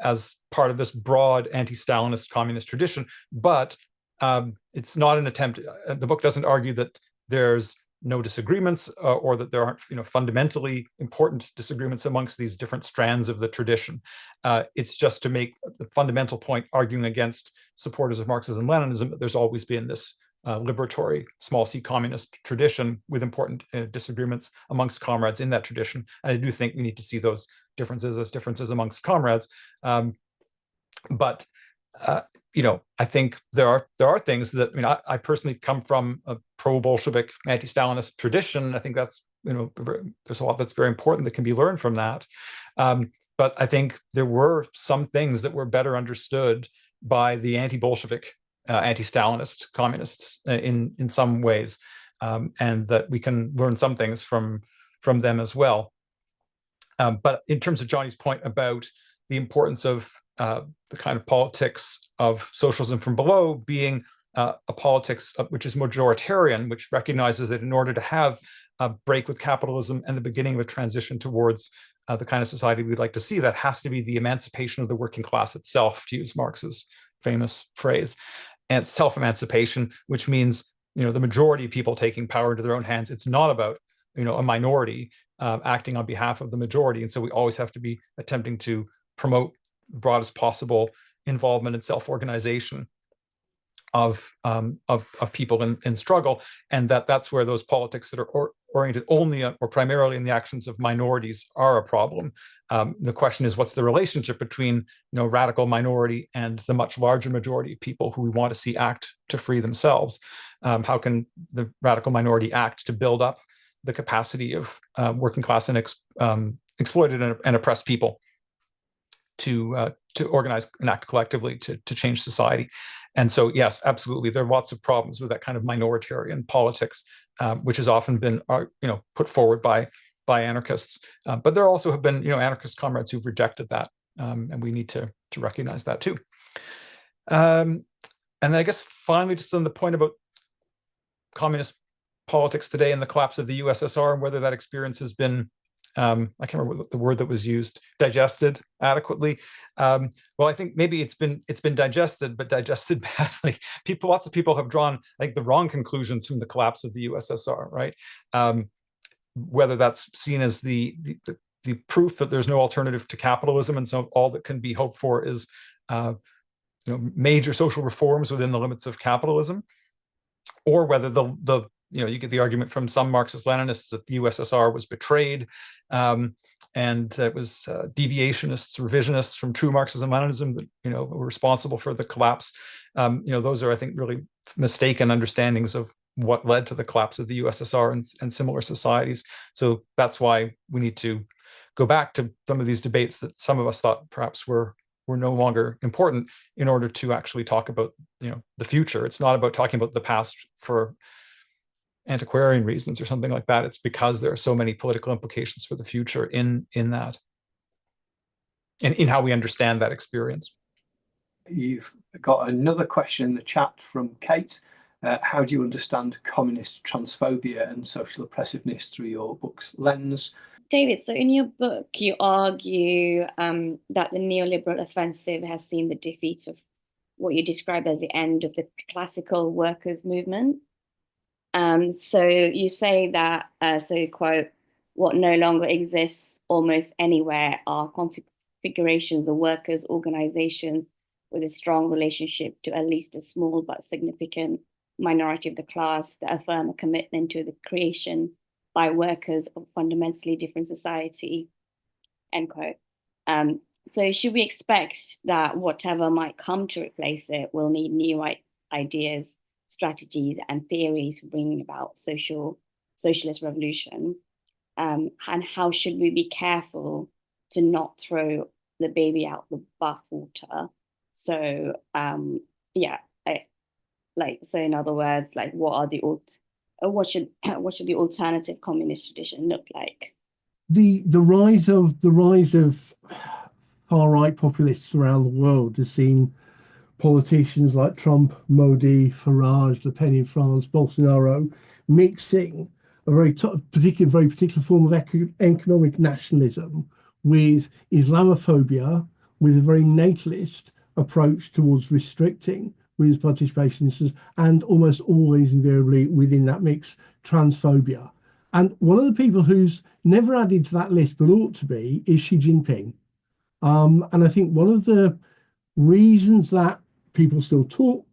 Speaker 3: as part of this broad anti-Stalinist communist tradition. But it's not an attempt, the book doesn't argue that there's no disagreements or that there aren't fundamentally important disagreements amongst these different strands of the tradition. It's just to make the fundamental point, arguing against supporters of Marxism-Leninism, that there's always been this liberatory small c communist tradition with important disagreements amongst comrades in that tradition. And I do think we need to see those differences as differences amongst comrades. But I think there are things that, I personally come from a pro-Bolshevik anti-Stalinist tradition. I think that's, there's a lot that's very important that can be learned from that. But I think there were some things that were better understood by the anti-Bolshevik anti-Stalinist communists in some ways, and that we can learn some things from them as well. But in terms of Johnny's point about the importance of the kind of politics of socialism from below being a politics which is majoritarian, which recognizes that in order to have a break with capitalism and the beginning of a transition towards the kind of society we'd like to see, that has to be the emancipation of the working class itself, to use Marx's famous phrase, and self-emancipation, which means, the majority of people taking power into their own hands. It's not about, a minority acting on behalf of the majority. And so we always have to be attempting to promote the broadest possible involvement and self-organization of people in struggle, and that's where those politics that are oriented only or primarily in the actions of minorities are a problem. The question is, what's the relationship between radical minority and the much larger majority of people who we want to see act to free themselves? How can the radical minority act to build up the capacity of working class and exploited and oppressed people to organize and act collectively to change society? And so, yes, absolutely, there are lots of problems with that kind of minoritarian politics, which has often been, put forward by anarchists. But there also have been, anarchist comrades who've rejected that, and we need to recognize that too. And then I guess finally, just on the point about communist politics today and the collapse of the USSR and whether that experience has been, I can't remember what the word that was used, digested adequately. Well, I think maybe it's been digested, but digested badly. Lots of people have drawn, the wrong conclusions from the collapse of the USSR, right? Whether that's seen as the proof that there's no alternative to capitalism, and so all that can be hoped for is major social reforms within the limits of capitalism, or whether you get the argument from some Marxist-Leninists that the USSR was betrayed, and it was deviationists, revisionists from true Marxism-Leninism that were responsible for the collapse. Those are, I think, really mistaken understandings of what led to the collapse of the USSR and similar societies. So that's why we need to go back to some of these debates that some of us thought perhaps were no longer important in order to actually talk about the future. It's not about talking about the past for antiquarian reasons or something like that. It's because there are so many political implications for the future in that, and in how we understand that experience.
Speaker 1: You've got another question in the chat from Kate. How do you understand communist transphobia and social oppressiveness through your book's lens?
Speaker 2: David, so in your book, you argue that the neoliberal offensive has seen the defeat of what you describe as the end of the classical workers' movement. So you say that, so you quote, what no longer exists almost anywhere are configurations of workers' organizations with a strong relationship to at least a small but significant minority of the class that affirm a commitment to the creation by workers of fundamentally different society, end quote. So should we expect that whatever might come to replace it will need new ideas, strategies and theories for bringing about socialist revolution? And how should we be careful to not throw the baby out the bathwater? So so in other words, what should the alternative communist tradition look like?
Speaker 11: The rise of far right populists around the world has seen politicians like Trump, Modi, Farage, Le Pen in France, Bolsonaro mixing a very particular form of economic nationalism with Islamophobia, with a very natalist approach towards restricting women's participation, and almost always invariably within that mix, transphobia. And one of the people who's never added to that list but ought to be is Xi Jinping. And I think one of the reasons that people still talk,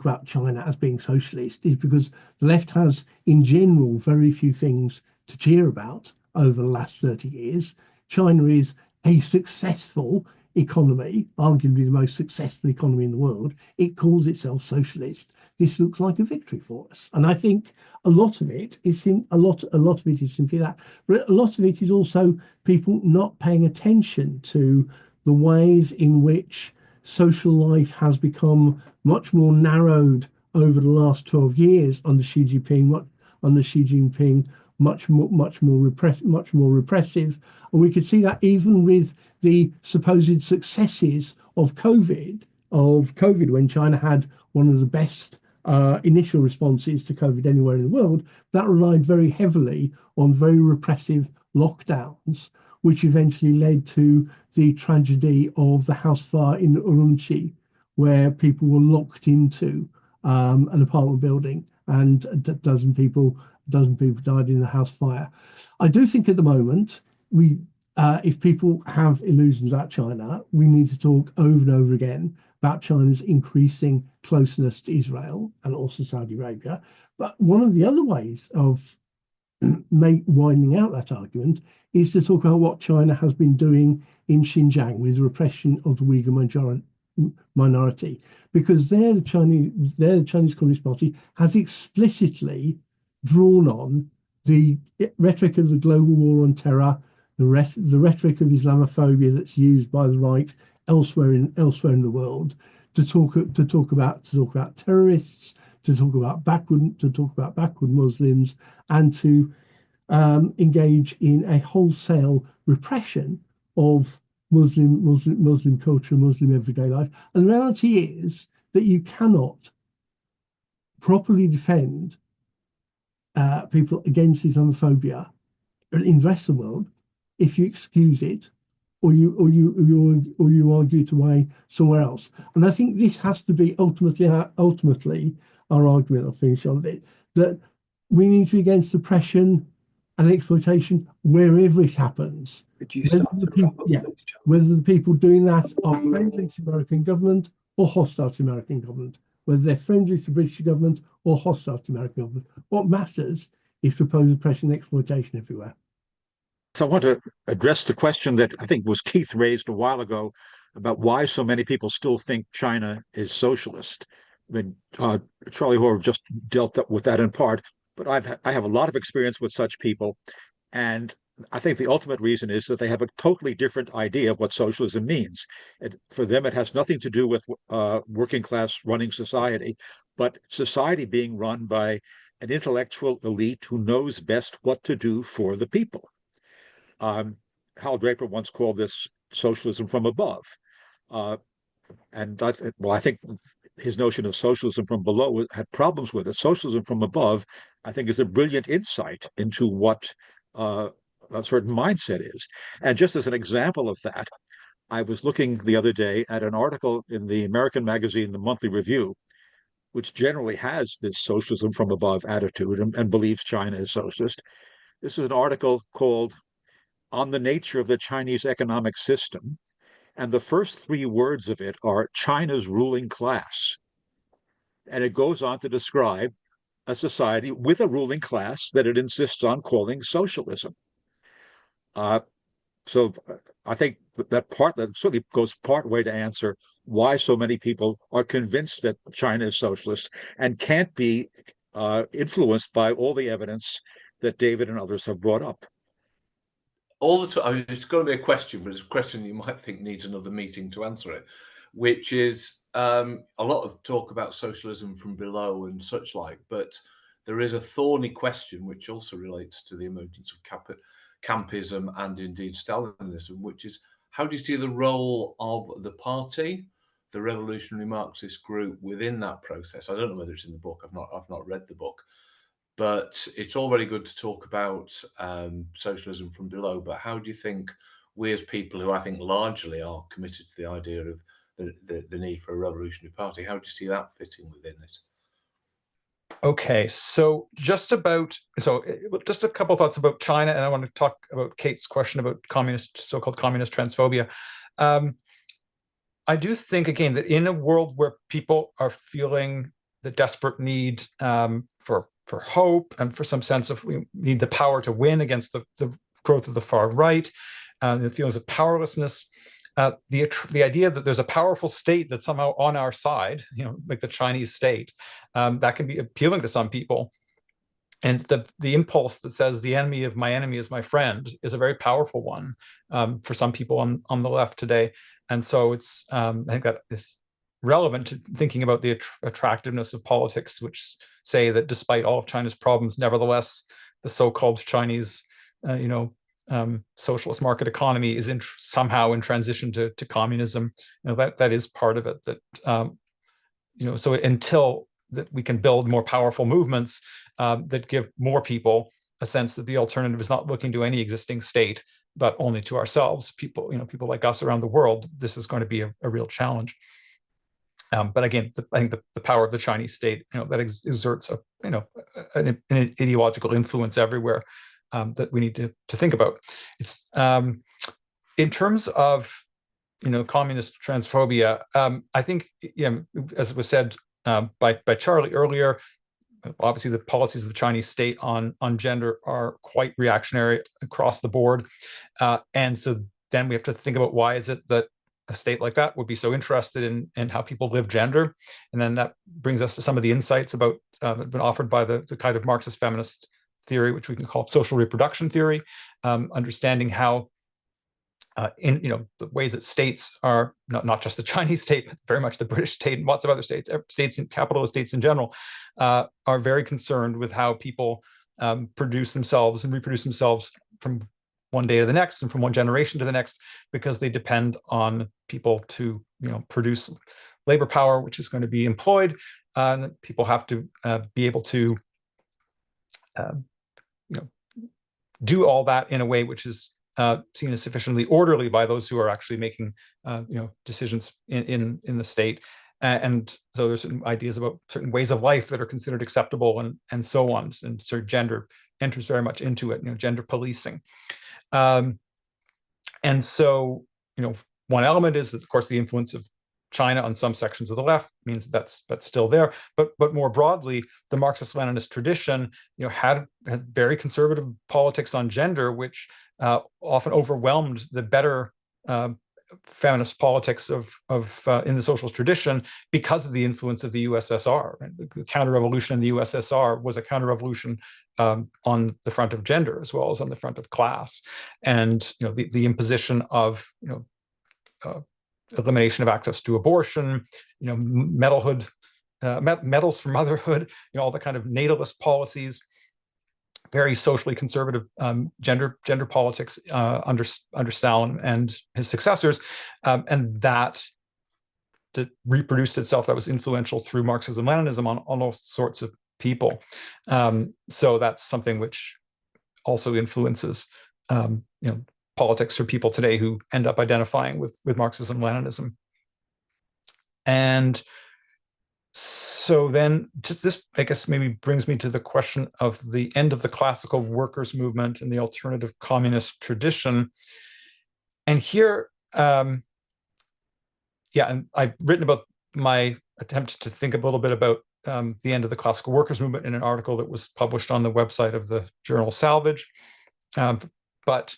Speaker 11: about China as being socialist is because the left has, in general, very few things to cheer about over the last 30 years. China is a successful economy, arguably the most successful economy in the world. It calls itself socialist. This looks like a victory for us, and I think a lot of it is simply that. But a lot of it is also people not paying attention to the ways in which social life has become much more narrowed over the last 12 years under Xi Jinping, much more repressive. And we could see that even with the supposed successes of COVID, when China had one of the best initial responses to COVID anywhere in the world, that relied very heavily on very repressive lockdowns, which eventually led to the tragedy of the house fire in Urumqi, where people were locked into an apartment building, and a dozen people died in the house fire. I do think at the moment if people have illusions about China, we need to talk over and over again about China's increasing closeness to Israel and also Saudi Arabia. But one of the other ways of widening out that argument is to talk about what China has been doing in Xinjiang with the repression of the Uyghur minority, because there the Chinese Communist Party has explicitly drawn on the rhetoric of the global war on terror, the rhetoric of Islamophobia that's used by the right elsewhere in the world to talk about terrorists, to talk about backward Muslims, and to engage in a wholesale repression of Muslim culture, Muslim everyday life. And the reality is that you cannot properly defend people against Islamophobia in the rest of the world if you excuse it or you argue it away somewhere else. And I think this has to be ultimately our argument. I'll finish on it, that we need to be against oppression and exploitation wherever it happens. Whether the people doing that are friendly to the American government or hostile to the American government, whether they're friendly to the British government or hostile to the American government. What matters is to oppose oppression and exploitation everywhere.
Speaker 12: So I want to address the question that I think was Keith raised a while ago about why so many people still think China is socialist. I mean, Charlie Hoare just dealt with that in part, but I have a lot of experience with such people, and I think the ultimate reason is that they have a totally different idea of what socialism means. For them, it has nothing to do with working class running society, but society being run by an intellectual elite who knows best what to do for the people. Hal Draper once called this socialism from above. And I think his notion of socialism from below had problems with it. Socialism from above, I think, is a brilliant insight into what a certain mindset is. And just as an example of that, I was looking the other day at an article in the American magazine, The Monthly Review, which generally has this socialism from above attitude and believes China is socialist. This is an article called On the Nature of the Chinese Economic System. And the first three words of it are China's ruling class. And it goes on to describe a society with a ruling class that it insists on calling socialism. So I think that certainly goes part way to answer why so many people are convinced that China is socialist and can't be influenced by all the evidence that David and others have brought up.
Speaker 13: All the time, it's going to be a question, but it's a question you might think needs another meeting to answer it, which is a lot of talk about socialism from below and such like, but there is a thorny question which also relates to the emergence of Campism and indeed Stalinism, which is, how do you see the role of the party, the revolutionary Marxist group within that process? I don't know whether it's in the book. I've not read the book. But it's all very good to talk about socialism from below. But how do you think we as people who I think largely are committed to the idea of the need for a revolutionary party, how do you see that fitting within it?
Speaker 3: Okay, so just a couple of thoughts about China, and I want to talk about Kate's question about so-called communist transphobia. I do think, again, that in a world where people are feeling the desperate need for hope and for some sense of we need the power to win against the growth of the far right, the feelings of powerlessness, the idea that there's a powerful state that's somehow on our side, like the Chinese state, that can be appealing to some people. And the impulse that says the enemy of my enemy is my friend is a very powerful one for some people on the left today. And so it's I think that is relevant to thinking about the attractiveness of politics, which say that despite all of China's problems, nevertheless, the so-called Chinese, socialist market economy is somehow in transition to communism. That is part of it. That so until that we can build more powerful movements that give more people a sense that the alternative is not looking to any existing state, but only to ourselves, people like us around the world, this is going to be a real challenge. But again, I think the power of the Chinese state, that exerts an ideological influence everywhere that we need to think about. It's in terms of communist transphobia. I think, as was said by Charlie earlier, obviously the policies of the Chinese state on gender are quite reactionary across the board, and so then we have to think about why is it that a state like that would be so interested in how people live gender. And then that brings us to some of the insights about that have been offered by the kind of Marxist feminist theory, which we can call social reproduction theory, understanding how in the ways that states are not just the Chinese state, but very much the British state and lots of other states and capitalist states in general, are very concerned with how people produce themselves and reproduce themselves from one day to the next and from one generation to the next, because they depend on people to produce labor power, which is going to be employed. And people have to be able to do all that in a way which is seen as sufficiently orderly by those who are actually making decisions in the state. And so there's certain ideas about certain ways of life that are considered acceptable and so on. And so gender enters very much into it, gender policing. And so, one element is that, of course, the influence of China on some sections of the left means that's still there. But more broadly, the Marxist-Leninist tradition, had very conservative politics on gender, which often overwhelmed the better feminist politics of in the socialist tradition because of the influence of the USSR. The counter-revolution in the USSR was a counter-revolution on the front of gender as well as on the front of class, and the imposition of elimination of access to abortion, medals for motherhood, all the kind of natalist policies, very socially conservative gender politics under Stalin and his successors, and that reproduced itself. That was influential through Marxism-Leninism on all sorts of people. So that's something which also influences politics for people today who end up identifying with Marxism-Leninism. And so then just this, I guess, maybe brings me to the question of the end of the classical workers' movement and the alternative communist tradition. And here, and I've written about my attempt to think a little bit about the end of the classical workers' movement in an article that was published on the website of the journal Salvage. But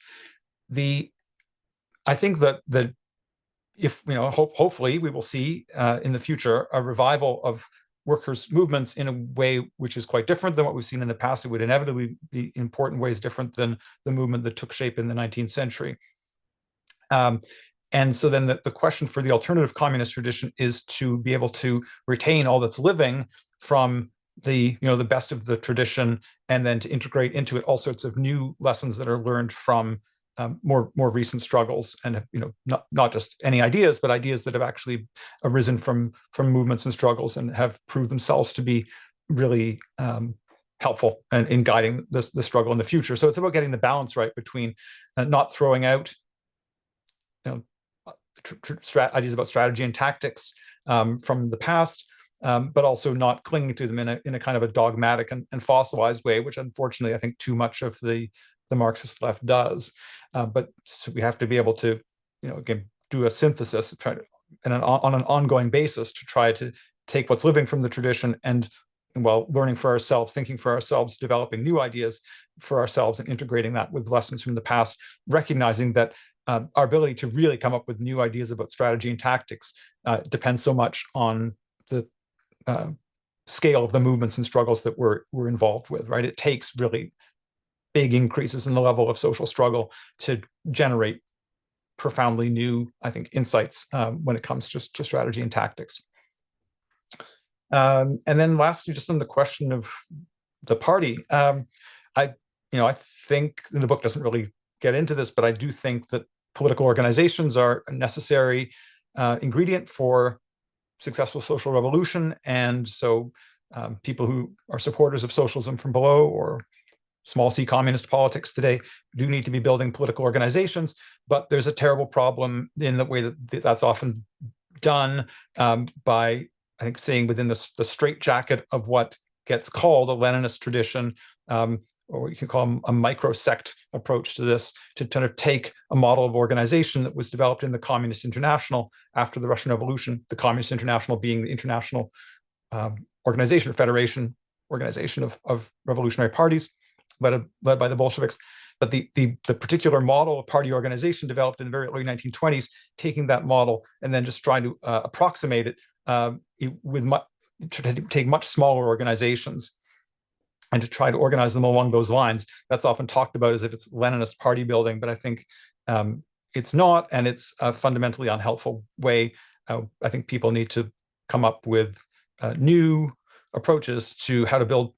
Speaker 3: I think that if hopefully we will see in the future a revival of workers' movements in a way which is quite different than what we've seen in the past. It would inevitably be in important ways different than the movement that took shape in the 19th century. And so then the question for the alternative communist tradition is to be able to retain all that's living from the best of the tradition, and then to integrate into it all sorts of new lessons that are learned from more recent struggles, and not just any ideas, but ideas that have actually arisen from movements and struggles and have proved themselves to be really helpful in guiding the struggle in the future. So it's about getting the balance right between not throwing out ideas about strategy and tactics from the past, but also not clinging to them in a kind of a dogmatic and fossilized way, which unfortunately I think too much of the Marxist left does. But so we have to be able to, again, do a synthesis, try to, on an ongoing basis, to try to take what's living from the tradition and while learning for ourselves, thinking for ourselves, developing new ideas for ourselves, and integrating that with lessons from the past, recognizing that our ability to really come up with new ideas about strategy and tactics depends so much on the scale of the movements and struggles that we're involved with, right? It takes really big increases in the level of social struggle to generate profoundly new, I think, insights when it comes to strategy and tactics. And then lastly, just on the question of the party, I think, and the book doesn't really get into this, but I do think that political organizations are a necessary ingredient for successful social revolution. And so people who are supporters of socialism from below or small c communist politics today do need to be building political organizations, but there's a terrible problem in the way that that's often done by, I think, staying within the straitjacket of what gets called a Leninist tradition, or you can call them a micro-sect approach to this, to kind of take a model of organization that was developed in the Communist International after the Russian Revolution, the Communist International being the international organization, federation organization of revolutionary parties led by the Bolsheviks. But the particular model of party organization developed in the very early 1920s, taking that model and then just trying to approximate it to take much smaller organizations and to try to organize them along those lines. That's often talked about as if it's Leninist party building, but I think it's not, and it's a fundamentally unhelpful way. I think people need to come up with new approaches to how to build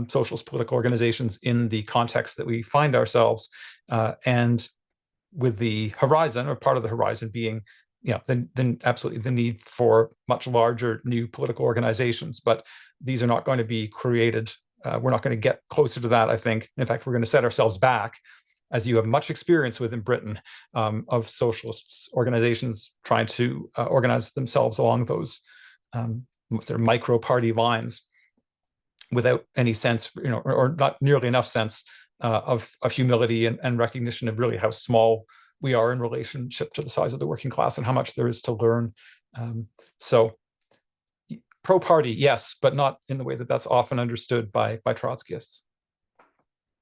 Speaker 3: socialist political organizations in the context that we find ourselves, and with the horizon, or part of the horizon being, then absolutely the need for much larger new political organizations. But these are not going to be created. We're not going to get closer to that, I think. In fact, we're going to set ourselves back, as you have much experience with in Britain, of socialist organizations trying to organize themselves along those sort of micro party lines, without any sense, or not nearly enough sense of humility and recognition of really how small we are in relationship to the size of the working class and how much there is to learn. So pro-party, yes, but not in the way that that's often understood by Trotskyists.